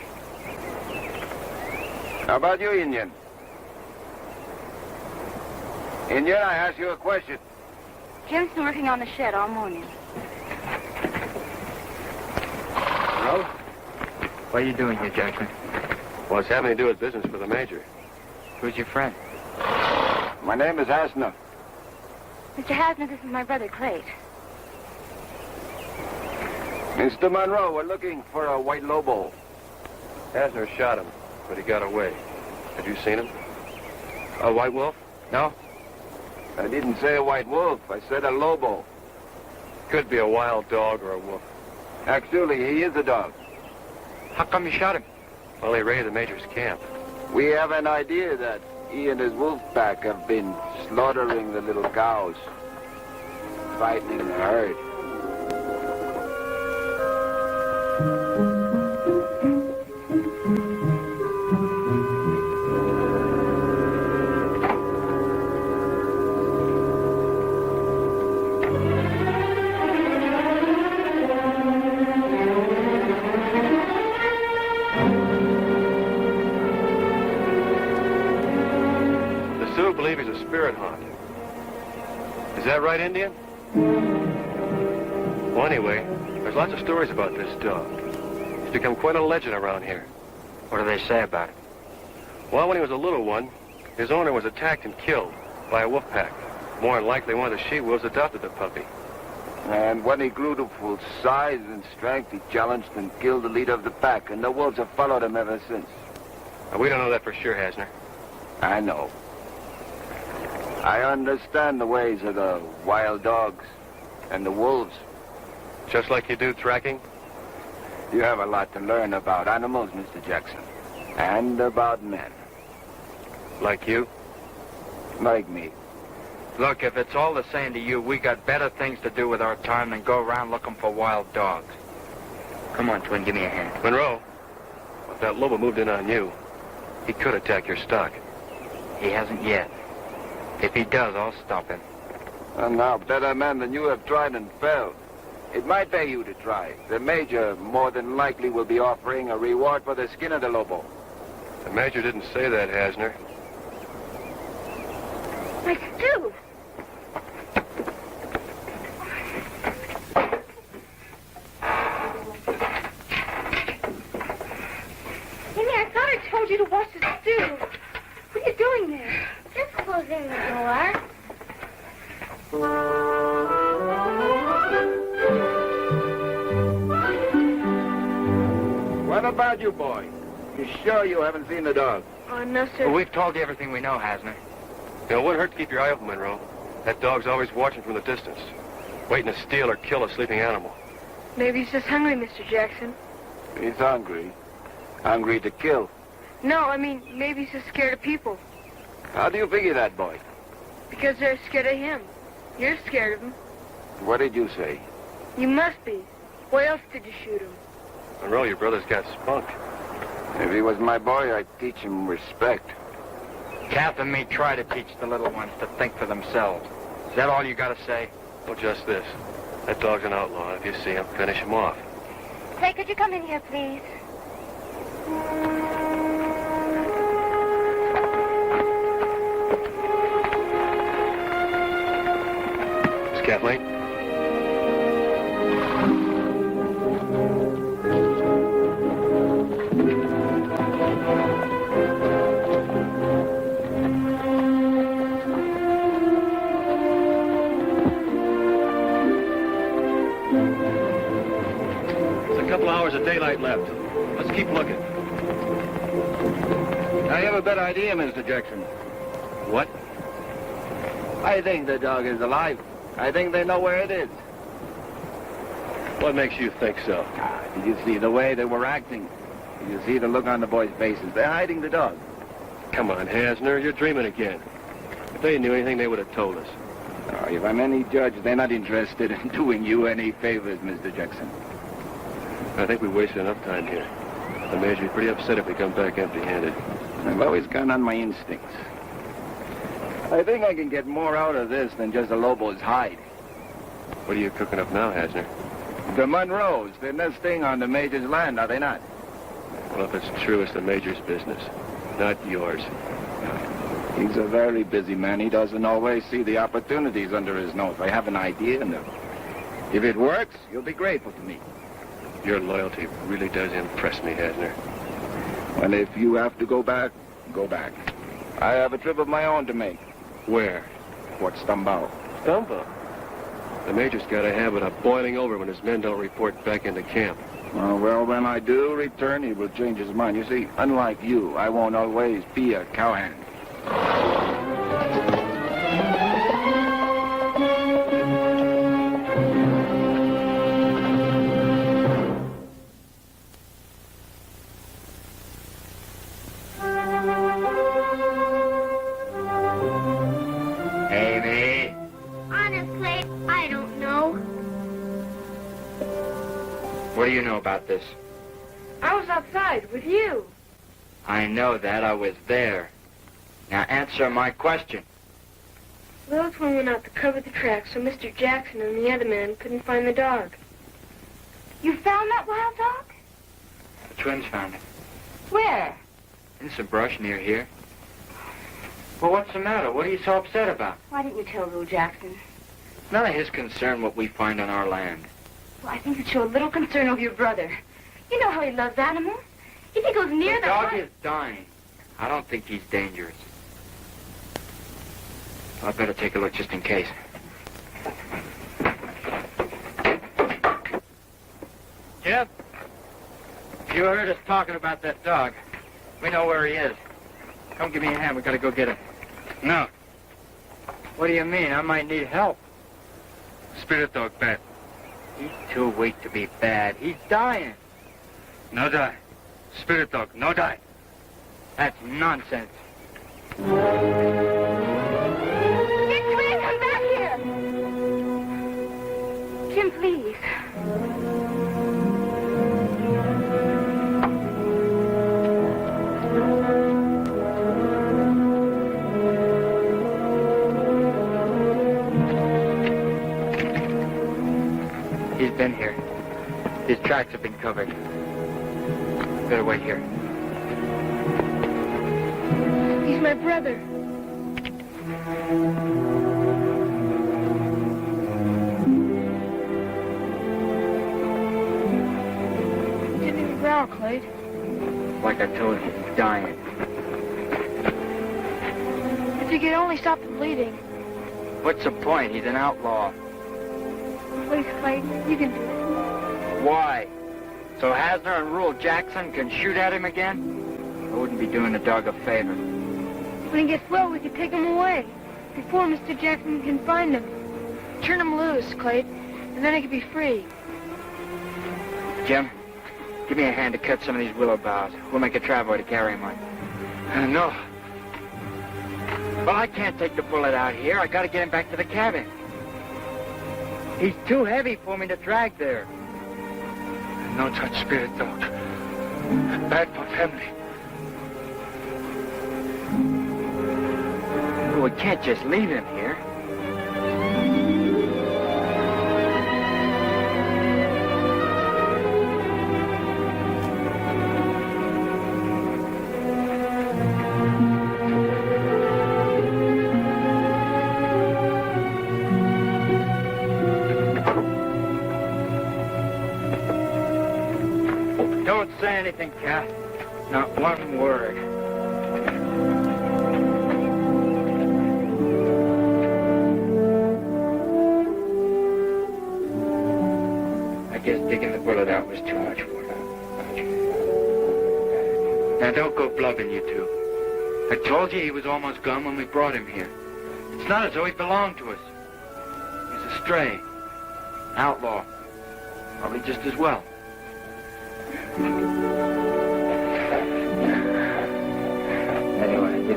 How about you, Indian? Indian, I ask you a question. Jim's been working on the shed all morning. Hello? What are you doing here, Jackson? Well, it's having to do with business for the Major. Who's your friend? My name is Hasner. Mr. Hasner, this is my brother, Clayt. Mr. Monroe, we're looking for a white lobo. Hasner shot him, but he got away. Have you seen him? A white wolf? No? I didn't say a white wolf. I said a lobo. Could be a wild dog or a wolf. Actually, he is a dog. How come you shot him? Well, he raided the Major's camp. We have an idea that he and his wolf pack have been slaughtering the little cows, frightening the herd. Believe he's a spirit haunt. Is that right, Indian? Well, anyway, there's lots of stories about this dog. He's become quite a legend around here. What do they say about it? Well, when he was a little one, his owner was attacked and killed by a wolf pack. More than likely, one of the she-wolves adopted the puppy. And when he grew to full size and strength, he challenged and killed the leader of the pack, and the wolves have followed him ever since. Now, we don't know that for sure, Hasner. I know. I understand the ways of the wild dogs and the wolves. Just like you do tracking? You have a lot to learn about animals, Mr. Jackson. And about men. Like you? Like me. Look, if it's all the same to you, we got better things to do with our time than go around looking for wild dogs. Come on, Twin, give me a hand. Monroe, if that lobo moved in on you, he could attack your stock. He hasn't yet. If he does, I'll stop him. And now, better men than you have tried and failed. It might pay you to try. The Major more than likely will be offering a reward for the skin of the lobo. The Major didn't say that, Hasner. My stew! Amy, I thought I told you to wash the stew. What are you doing there? Just closing the door. What about you, boy? You sure you haven't seen the dog? Oh, no, sir. Well, we've told you everything we know, Hasner. You know, it wouldn't hurt to keep your eye open, Monroe. That dog's always watching from the distance, waiting to steal or kill a sleeping animal. Maybe he's just hungry, Mr. Jackson. He's hungry. Hungry to kill. No, I mean, maybe he's just scared of people. How do you figure that, boy? Because they're scared of him. You're scared of him. What did you say? You must be. Why else did you shoot him? Monroe, your brother's got spunk. If he was my boy, I'd teach him respect. Kath and me try to teach the little ones to think for themselves. Is that all you got to say? Well, just this. That dog's an outlaw. If you see him, finish him off. Say, could you come in here, please? Miss Kathleen? Hours of daylight left. Let's keep looking. I have a better idea, Mr. Jackson. What? I think the dog is alive. I think they know where it is. What makes you think so? Did you see the way they were acting? You see the look on the boys' faces. They're hiding the dog. Come on, Hasner, you're dreaming again. If they knew anything, they would have told us. Oh, if I'm any judge, they're not interested in doing you any favors, Mr. Jackson. I think we wasted enough time here. The Major will be pretty upset if we come back empty-handed. I've always gone on my instincts. I think I can get more out of this than just a Lobo's hide. What are you cooking up now, Hasner? The Monroes, they're nesting on the Major's land, are they not? Well, if it's true, it's the Major's business, not yours. He's a very busy man. He doesn't always see the opportunities under his nose. I have an idea, and if it works, you'll be grateful to me. Your loyalty really does impress me, Hasner. Well, if you have to go back, go back. I have a trip of my own to make. Where? Fort Stumbao. Stumbao? The Major's got a habit of boiling over when his men don't report back into camp. Well, when I do return, he will change his mind. You see, unlike you, I won't always be a cowhand. Amy? Honestly, I don't know. What do you know about this? I was outside with you. I know that. I was there. Now answer my question. Lilith went out to cover the tracks so Mr. Jackson and the other man couldn't find the dog. You found that wild dog? The twins found it. Where? In some brush near here. Well, what's the matter? What are you so upset about? Why didn't you tell Lou Jackson? None of his concern what we find on our land. Well, I think you'd show a little concern over your brother. You know how he loves animals. If he goes near The dog is dying. I don't think he's dangerous. I'd better take a look just in case. Jeff, you heard us talking about that dog. We know where he is. Come give me a hand. We gotta go get him. No. What do you mean? I might need help. Spirit dog bad. He's too weak to be bad. He's dying. No die. Spirit dog, no die. That's nonsense. Jim, come back here! Jim, please. He's been here. His tracks have been covered. Better wait here. He's my brother. Didn't even growl, Clyde. Like I told you, he's dying. If you could only stop the bleeding. What's the point? He's an outlaw. Please, Clyde, you can do it. Why? So Hasner and Rule Jackson can shoot at him again? I wouldn't be doing the dog a favor. When he gets well, we can take him away. Before Mr. Jackson can find him. Turn him loose, Clyde, and then he can be free. Jim, give me a hand to cut some of these willow boughs. We'll make a travoy to carry him on. No. Well, I can't take the bullet out here. I gotta get him back to the cabin. He's too heavy for me to drag there. No touch spirit dog. Bad for family. Well, we can't just leave him here. Don't say anything, Cat. Not one word. I guess digging the bullet out was too much for him. Now, don't go blubbing, you two. I told you he was almost gone when we brought him here. It's not as though he belonged to us. He's a stray. Outlaw. Probably just as well.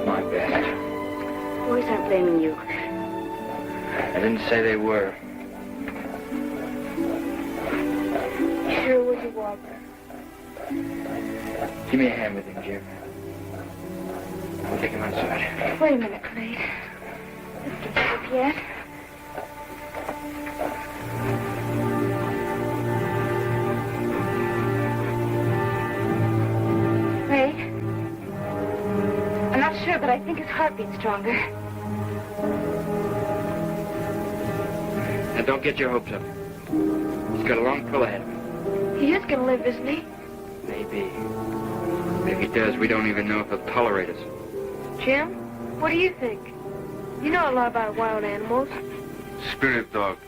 did my best. Boys aren't blaming you. I didn't say they were. Sure, would you, Walter? Give me a hand with him, Jim. I'll take him outside. Wait a minute, Clayton. Let's get up yet. Wait. I'm not sure, but I think his heart beats stronger. Now, don't get your hopes up. He's got a long pull ahead of him. He is gonna live, isn't he? Maybe. But if he does, we don't even know if he'll tolerate us. Jim, what do you think? You know a lot about wild animals. Spirit dog.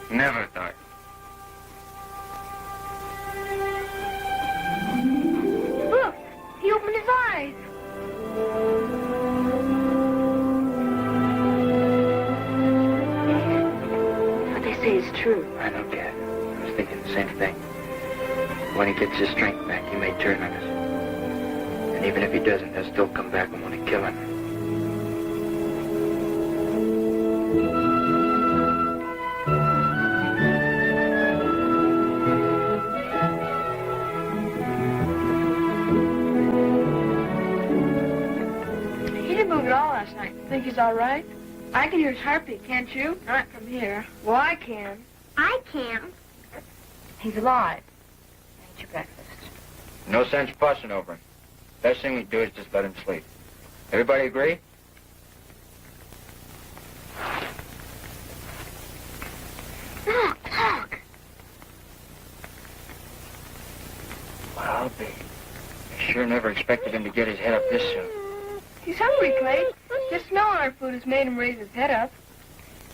Never die. Look, he opened his eyes. What they say is true. I know, Dad. I was thinking the same thing. When he gets his strength back, he may turn on us. And even if he doesn't, they'll still come back and want to kill him. He didn't move at all last night. Think he's all right? I can hear his heartbeat, can't you? Not from here. Well, I can. I can. He's alive. Eat your breakfast. No sense fussing over him. Best thing we do is just let him sleep. Everybody agree? Look, look. Well, I'll be. I sure never expected him to get his head up this soon. He's hungry, Clay. Just smelling our food has made him raise his head up.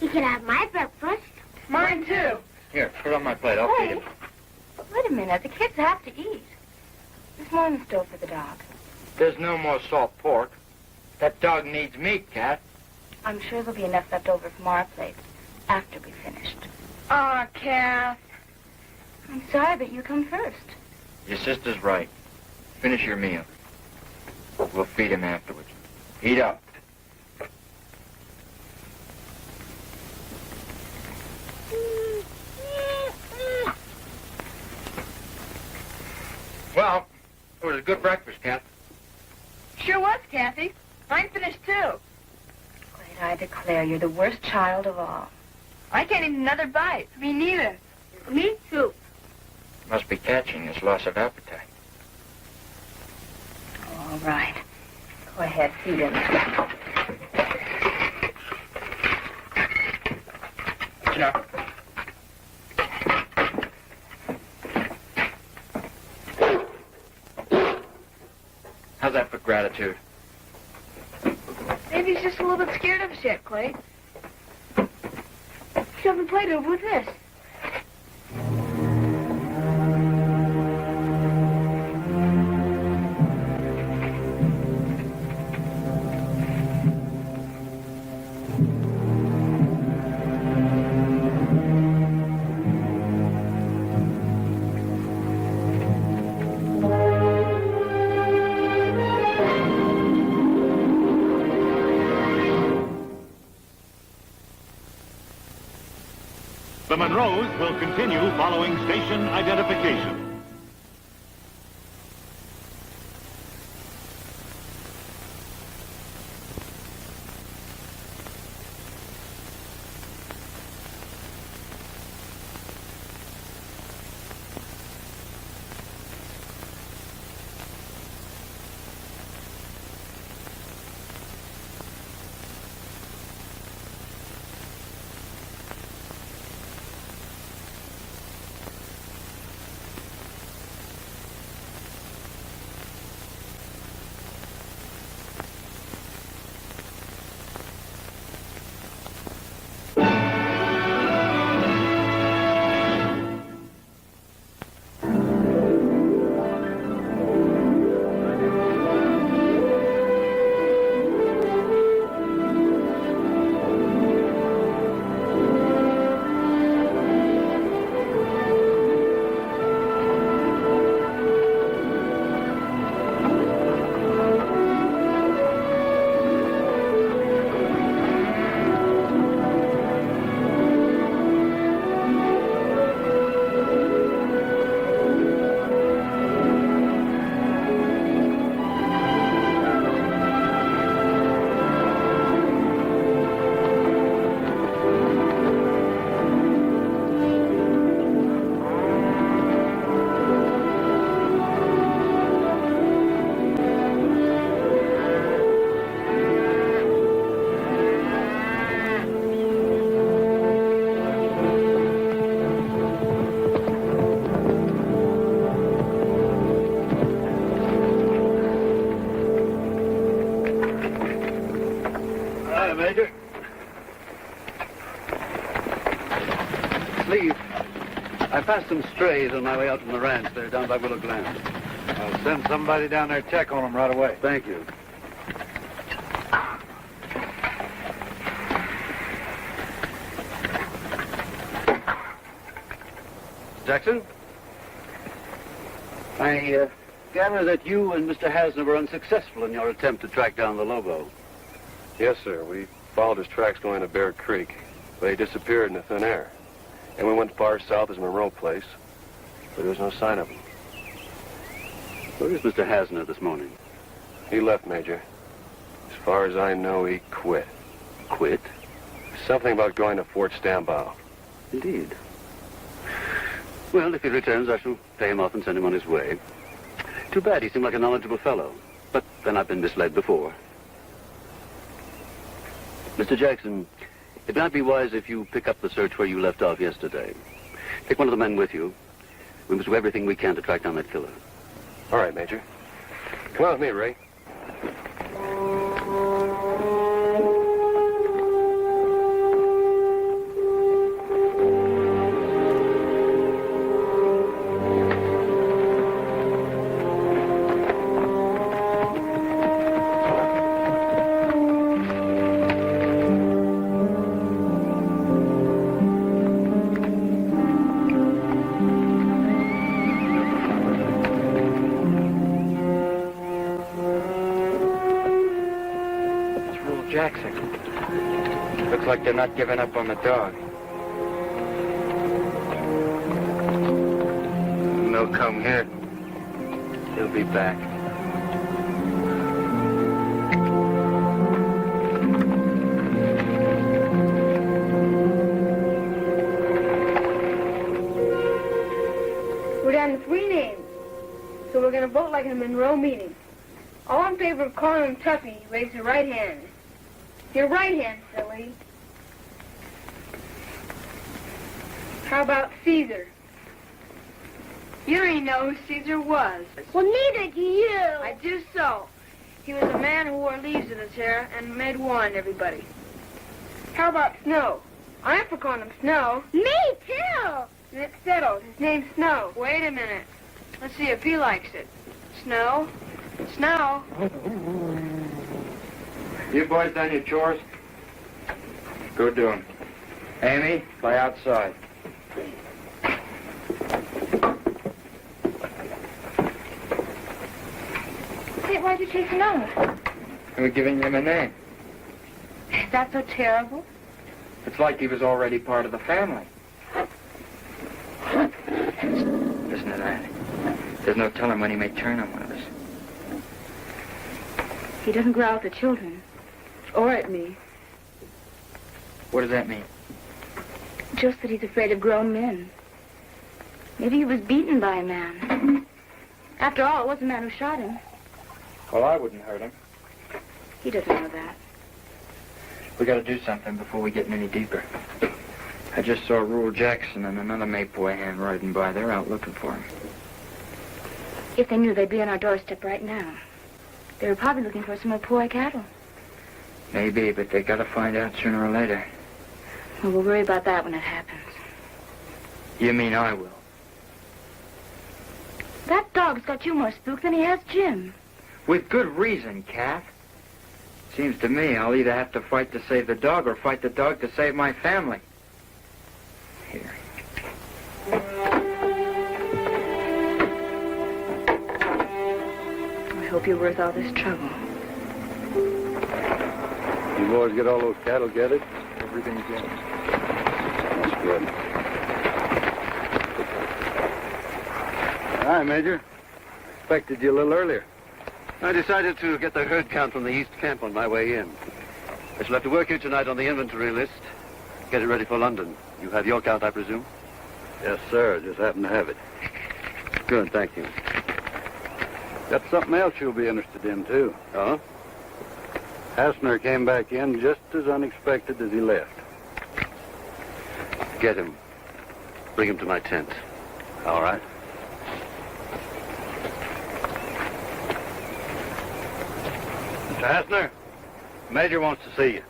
You can have my breakfast. Mine, too. Here, put it on my plate. I'll feed him. Wait a minute. The kids have to eat. There's more in the stove for the dog. There's no more salt pork. That dog needs meat, Cat. I'm sure there'll be enough left over from our plates after we've finished. Aw, Kath. I'm sorry, but you come first. Your sister's right. Finish your meal. We'll feed him afterwards. Eat up. Well, it was a good breakfast, Kath. Sure was, Kathy. Mine finished, too. Clayton, I declare you're the worst child of all. I can't eat another bite. Me neither. Me too. Must be catching this loss of appetite. All right. Go ahead, feed him. You know. How's that for gratitude? Maybe he's just a little bit scared of us yet, Clay. Shove the plate over with this. The Monroes will continue following station identification. passed some strays on my way out from the ranch there down by Willow Glen. I'll send somebody down there to check on them right away. Thank you. Jackson? I gather that you and Mr. Hasner were unsuccessful in your attempt to track down the Lobo. Yes, sir. We followed his tracks going to Bear Creek. But he disappeared in the thin air. And we went far south as Monroe Place. But there was no sign of him. Where is Mr. Hasner this morning? He left, Major. As far as I know, he quit. Quit? Something about going to Fort Stambaugh. Indeed. Well, if he returns, I shall pay him off and send him on his way. Too bad. He seemed like a knowledgeable fellow. But then I've been misled before. Mr. Jackson, it might be wise if you pick up the search where you left off yesterday. Take one of the men with you. We must do everything we can to track down that killer. All right, Major. Come on with me, Ray. Looks like they're not giving up on the dog. They'll come here. He'll be back. We're down to 3 names, so we're going to vote like in a Monroe meeting. All in favor of calling him Tuffy, raise your right hand. Your right hand, silly. How about Caesar? You don't even know who Caesar was. Well, neither do you. I do so. He was a man who wore leaves in his hair and made wine, everybody. How about Snow? I'm for calling him Snow. Me, too. And it's settled. His name's Snow. Wait a minute. Let's see if he likes it. Snow? Snow? You boys done your chores? Go do 'em. Amy, play outside. Hey, why'd you chase Snow? We're giving him a name. Is that so terrible? It's like he was already part of the family. Listen to that. There's no telling when he may turn on one of us. He doesn't growl at the children. Or at me. What does that mean? Just that he's afraid of grown men. Maybe he was beaten by a man. After all, it was the man who shot him. Well, I wouldn't hurt him. He doesn't know that. We gotta do something before we get any deeper. I just saw Rule Jackson and another Maypoi hand riding by. They're out looking for him. If they knew, they'd be on our doorstep right now. They were probably looking for some Maypoi cattle. Maybe, but they gotta find out sooner or later. Well, we'll worry about that when it happens. You mean I will? That dog's got you more spooked than he has Jim. With good reason, Cat. Seems to me I'll either have to fight to save the dog or fight the dog to save my family. Here. I hope you're worth all this trouble. You boys get all those cattle gathered? Everything's in. That's good. Hi, Major. Expected you a little earlier. I decided to get the herd count from the east camp on my way in. I shall have to work here tonight on the inventory list. Get it ready for London. You have your count, I presume? Yes, sir. Just happen to have it. Good, thank you. Got something else you'll be interested in, too. Oh? Hasner came back in just as unexpected as he left. Get him. Bring him to my tent. All right. Mr. Hasner, the Major wants to see you.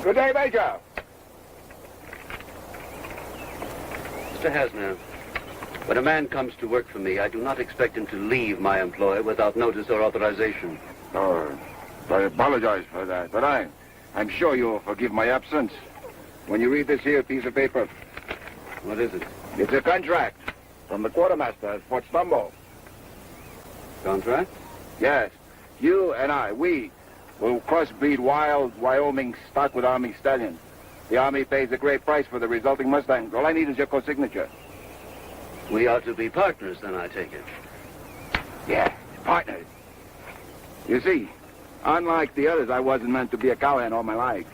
Good day, Major. Mr. Hasner, when a man comes to work for me, I do not expect him to leave my employ without notice or authorization. Oh, I apologize for that, but I'm sure you'll forgive my absence. When you read this here piece of paper. What is it? It's a contract from the quartermaster at Fort Stumbo. Contract? Yes. You and we will crossbreed wild Wyoming stock with Army stallions. The Army pays a great price for the resulting Mustangs. All I need is your co-signature. We are to be partners, then, I take it. Yeah, partners. You see, unlike the others, I wasn't meant to be a cowhand all my life.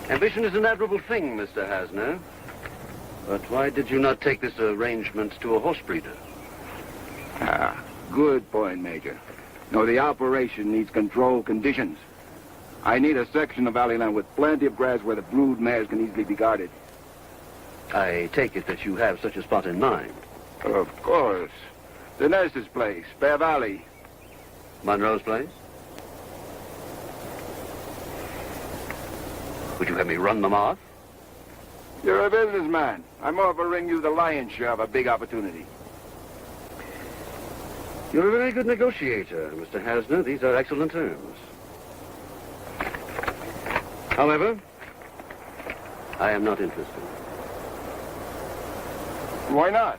Ambition is an admirable thing, Mr. Hasner. But why did you not take this arrangement to a horse breeder? Ah, good point, Major. No, the operation needs controlled conditions. I need a section of valley land with plenty of grass where the brood mares can easily be guarded. I take it that you have such a spot in mind. Of course. The nurse's place, Bear Valley. Monroe's place? Would you have me run them off? You're a businessman. I'm offering you the lion's share of a big opportunity. You're a very good negotiator, Mr. Hasner. These are excellent terms. However, I am not interested. Why not?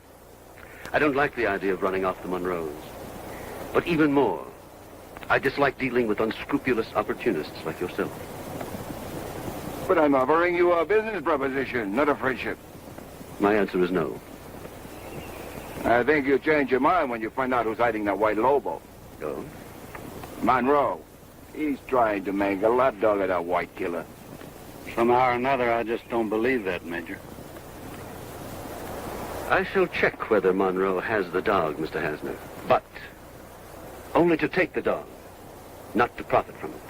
I don't like the idea of running off the Monroes. But even more, I dislike dealing with unscrupulous opportunists like yourself. But I'm offering you a business proposition, not a friendship. My answer is no. I think you'll change your mind when you find out who's hiding that white Lobo. No? Monroe. He's trying to make a lapdog of that white killer. Somehow or another, I just don't believe that, Major. I shall check whether Monroe has the dog, Mr. Hasner. But only to take the dog, not to profit from it.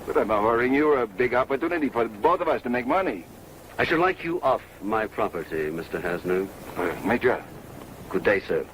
But I'm offering you a big opportunity for both of us to make money. I should like you off my property, Mr. Hasner. Major. Good day, sir.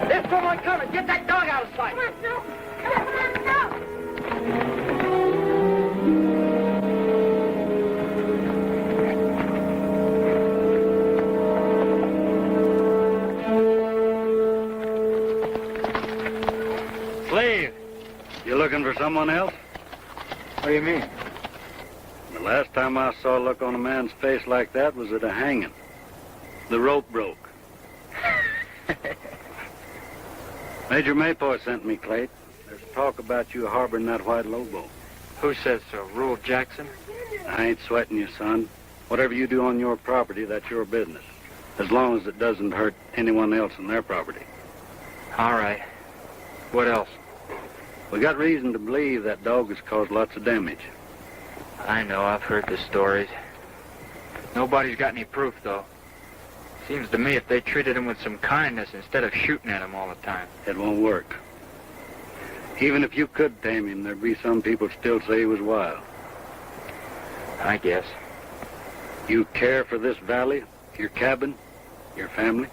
There's someone coming. Get that dog out of sight. Come on, no. Come on, no. Slave, you looking for someone else? What do you mean? The last time I saw a look on a man's face like that was at a hanging. The rope broke. Major Mayport sent me, Clayt. There's talk about you harboring that white Lobo. Who says so? Rule Jackson? I ain't sweating you, son. Whatever you do on your property, that's your business. As long as it doesn't hurt anyone else on their property. All right. What else? We got reason to believe that dog has caused lots of damage. I know, I've heard the stories. Nobody's got any proof, though. Seems to me if they treated him with some kindness instead of shooting at him all the time. It won't work. Even if you could tame him, there'd be some people still say he was wild. I guess. You care for this valley, your cabin, your family?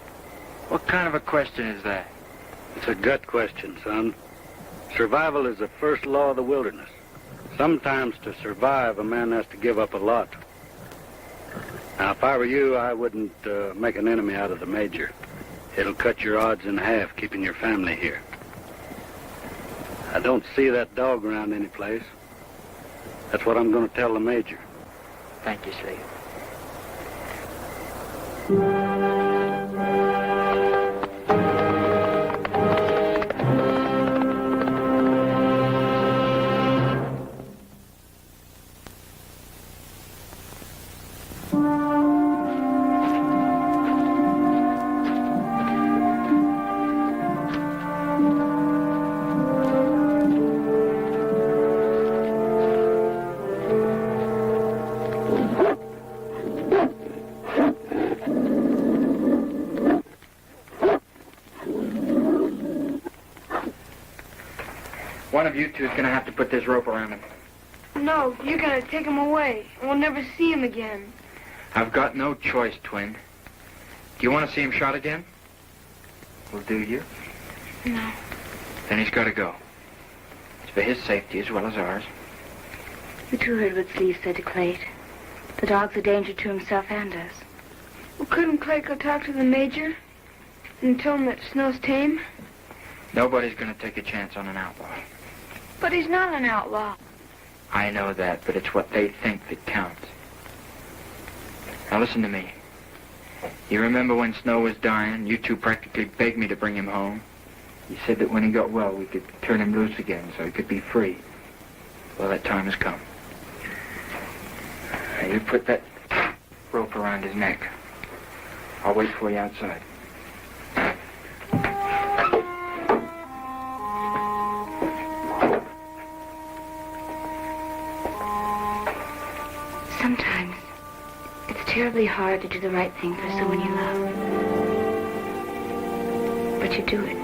What kind of a question is that? It's a gut question, son. Survival is the first law of the wilderness. Sometimes to survive, a man has to give up a lot. Now, if I were you, I wouldn't make an enemy out of the Major. It'll cut your odds in half keeping your family here. I don't see that dog around any place. That's what I'm going to tell the Major. Thank you, Slade. of you two is going to have to put this rope around him. No, you're gonna take him away, and we'll never see him again. I've got no choice, Twin. Do you want to see him shot again? Well, do you? No. Then he's got to go. It's for his safety as well as ours. You two heard what Sleeve said to Clayt. The dog's a danger to himself and us. Well, couldn't Clay go talk to the Major and tell him that Snow's tame? Nobody's going to take a chance on an outlaw. But he's not an outlaw. I know that, but it's what they think that counts. Now listen to me. You remember when Snow was dying, you two practically begged me to bring him home? You said that when he got well, we could turn him loose again so he could be free. Well, that time has come. Now, you put that rope around his neck. I'll wait for you outside. Sometimes it's terribly hard to do the right thing for someone you love. But you do it.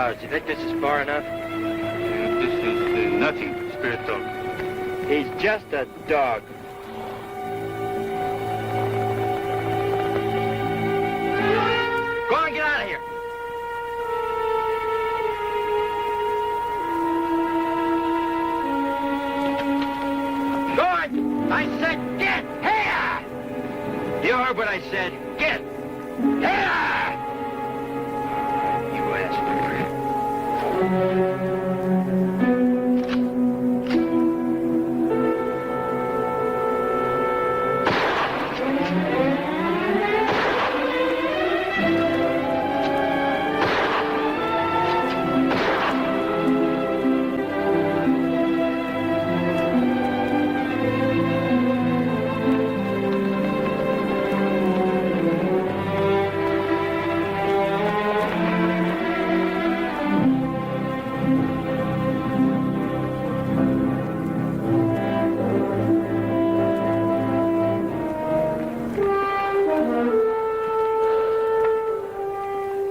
Do you think this is far enough? This is nothing, Spirit Dog. He's just a dog. Go on, get out of here. Go on! I said get here! You heard what I said. Get here! You asked for it.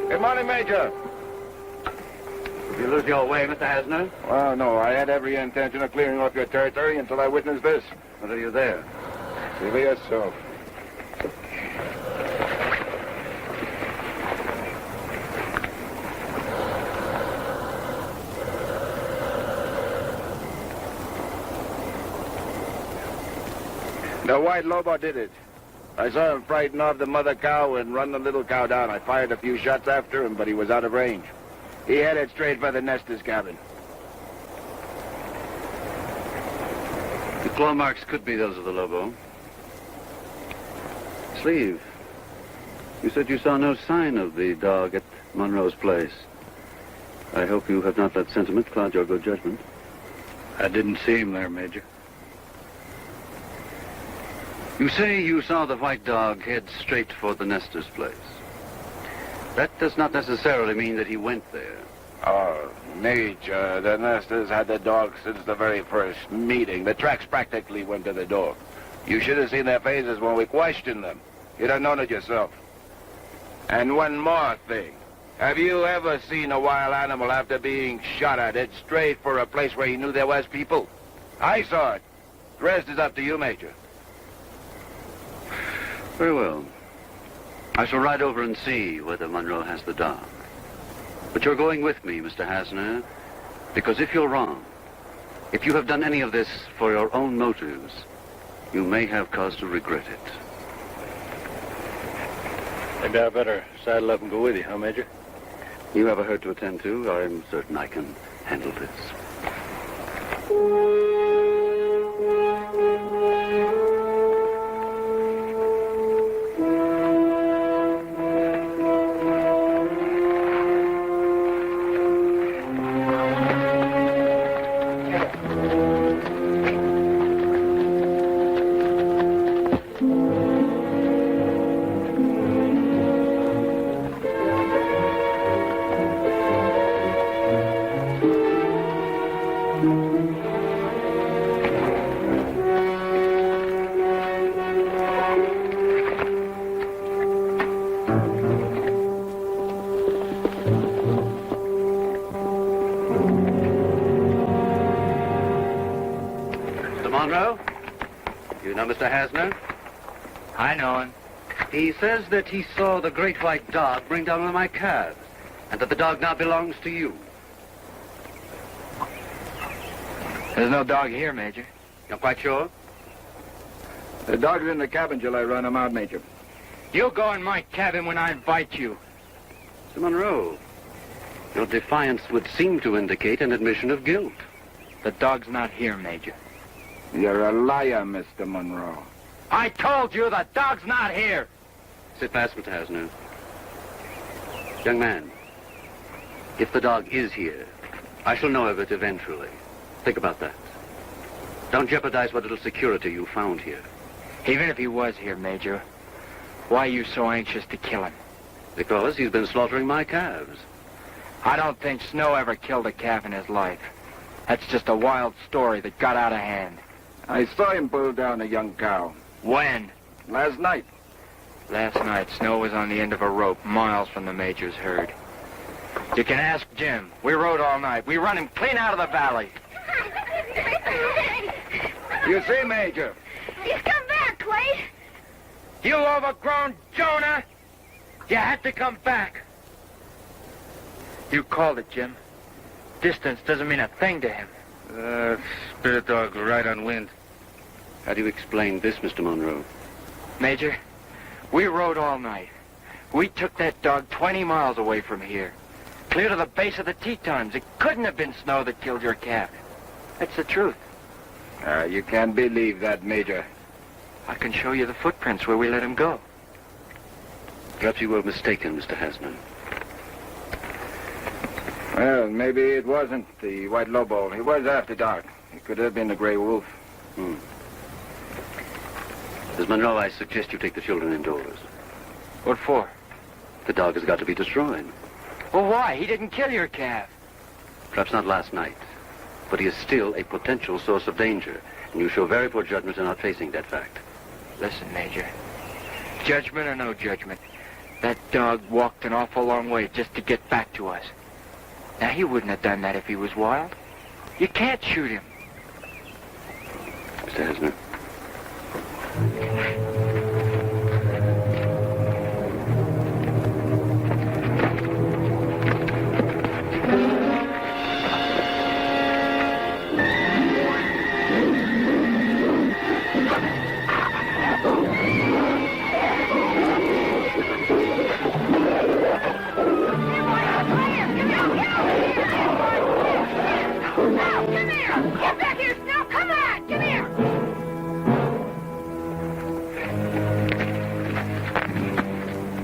Good morning, Major. Did you lose your way, Mr. Hasner? Well, no, I had every intention of clearing off your territory until I witnessed this. What are you there? See for yourself. The white Lobo did it. I saw him frighten off the mother cow and run the little cow down. I fired a few shots after him, but he was out of range. He headed straight for the Nestor's cabin. The claw marks could be those of the Lobo. Sleeve, you said you saw no sign of the dog at Monroe's place. I hope you have not let sentiment cloud your good judgment. I didn't see him there, Major. You say you saw the white dog head straight for the Nestor's place. That does not necessarily mean that he went there. Oh, Major, the Nestors had the dog since the very first meeting. The tracks practically went to the door. You should have seen their faces when we questioned them. You'd have known it yourself. And one more thing. Have you ever seen a wild animal after being shot at head straight for a place where he knew there was people? I saw it. The rest is up to you, Major. Very well. I shall ride over and see whether Monroe has the dog. But you're going with me, Mr. Hasner, because if you're wrong, if you have done any of this for your own motives, you may have cause to regret it. Maybe I better saddle up and go with you, huh, Major? You have a herd to attend to. I'm certain I can handle this. Monroe? You know Mr. Hasner? I know him. He says that he saw the great white dog bring down one of my calves, and that the dog now belongs to you. There's no dog here, Major. You're quite sure? The dog's in the cabin till I run him out, Major. You go in my cabin when I invite you. Mr. Monroe, your defiance would seem to indicate an admission of guilt. The dog's not here, Major. You're a liar, Mr. Monroe. I told you the dog's not here. Sit fast, Mr. Hasner. Young man, if the dog is here, I shall know of it eventually. Think about that. Don't jeopardize what little security you found here. Even if he was here, Major, why are you so anxious to kill him? Because he's been slaughtering my calves. I don't think Snow ever killed a calf in his life. That's just a wild story that got out of hand. I saw him pull down a young cow. When? Last night. Last night, Snow was on the end of a rope miles from the Major's herd. You can ask Jim. We rode all night. We run him clean out of the valley. You see, Major? He's come back, Clay. You overgrown Jonah! You had to come back. You called it, Jim. Distance doesn't mean a thing to him. Spirit dog right on wind. How do you explain this, Mr. Monroe? Major, we rode all night. We took that dog 20 miles away from here. Clear to the base of the Tetons. It couldn't have been Snow that killed your calf. That's the truth. You can't believe that, Major. I can show you the footprints where we let him go. Perhaps you were mistaken, Mr. Hasner. Well, maybe it wasn't the White Lobo. It was after dark. It could have been the Gray Wolf. Miss Monroe, I suggest you take the children indoors. What for? The dog has got to be destroyed. Well, why? He didn't kill your calf. Perhaps not last night, but he is still a potential source of danger, and you show very poor judgment in not facing that fact. Listen, Major. Judgment or no judgment, that dog walked an awful long way just to get back to us. Now, he wouldn't have done that if he was wild. You can't shoot him. Mr. Hasner. Get back here, Snow! Come on! Come here!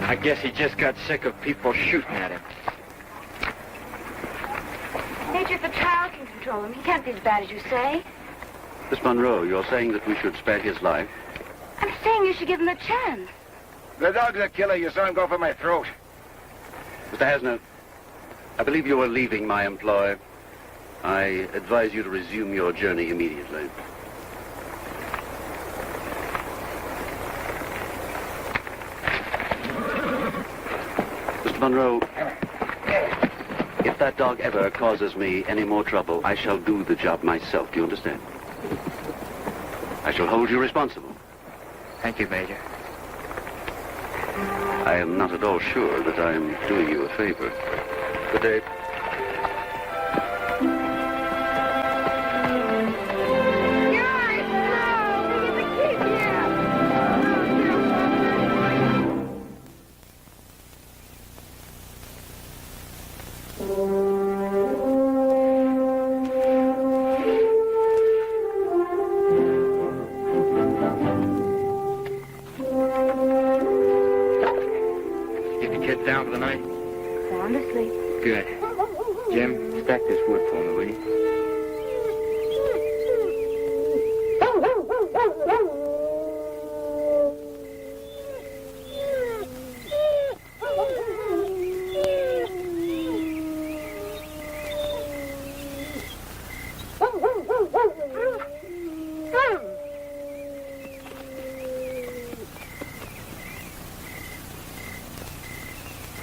I guess he just got sick of people shooting at him. Major, if a child can control him, he can't be as bad as you say. Miss Monroe, you're saying that we should spare his life? I'm saying you should give him a chance. The dog's a killer. You saw him go for my throat. Mr. Hasner, I believe you are leaving my employ. I advise you to resume your journey immediately. Mr. Monroe, If that dog ever causes me any more trouble, I shall do the job myself. Do you understand? I shall hold you responsible. Thank you, Major. I am not at all sure that I am doing you a favor. Good day. Down for the night? Sound asleep. Good. Jim, stack this wood for me, will you?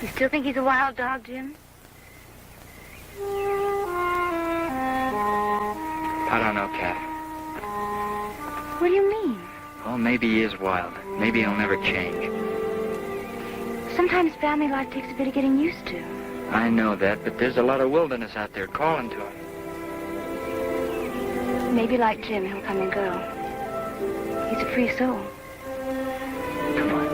You still think he's a wild dog, Jim? I don't know, Cat. What do you mean? Well, maybe he is wild. Maybe he'll never change. Sometimes family life takes a bit of getting used to. I know that, but there's a lot of wilderness out there calling to him. Maybe like Jim, he'll come and go. He's a free soul. Come on.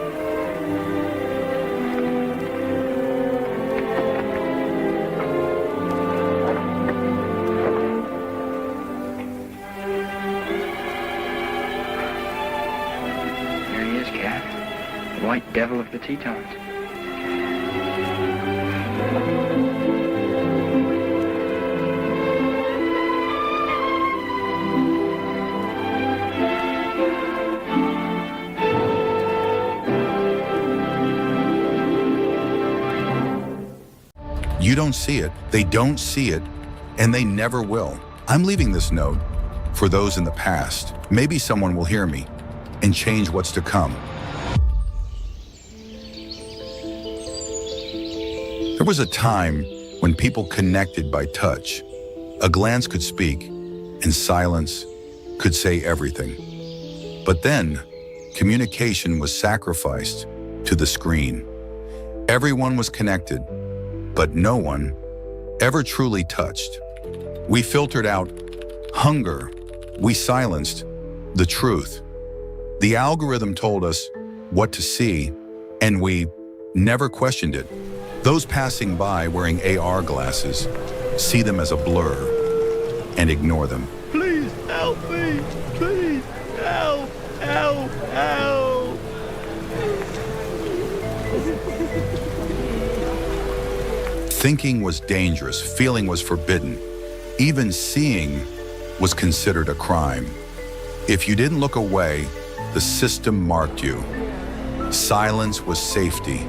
There he is, Cat. The white devil of the Tetons. You don't see it, they don't see it, and they never will. I'm leaving this note for those in the past. Maybe someone will hear me and change what's to come. There was a time when people connected by touch. A glance could speak, and silence could say everything. But then, communication was sacrificed to the screen. Everyone was connected, but no one ever truly touched. We filtered out hunger. We silenced the truth. The algorithm told us what to see, and we never questioned it. Those passing by wearing AR glasses see them as a blur and ignore them. Please help me! Please help! Help! Help! Thinking was dangerous, feeling was forbidden. Even seeing was considered a crime. If you didn't look away, the system marked you. Silence was safety.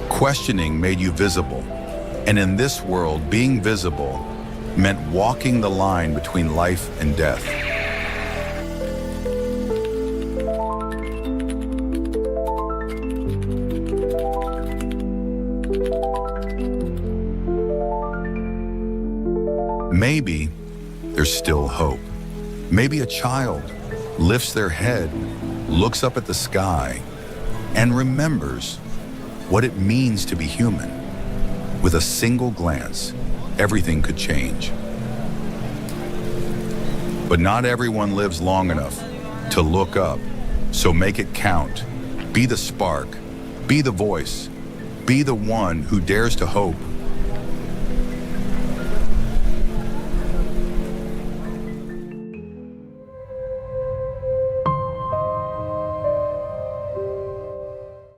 Questioning made you visible. And in this world, being visible meant walking the line between life and death. Maybe there's still hope. Maybe a child lifts their head, looks up at the sky, and remembers what it means to be human. With a single glance, everything could change. But not everyone lives long enough to look up, so make it count. Be the spark, be the voice, be the one who dares to hope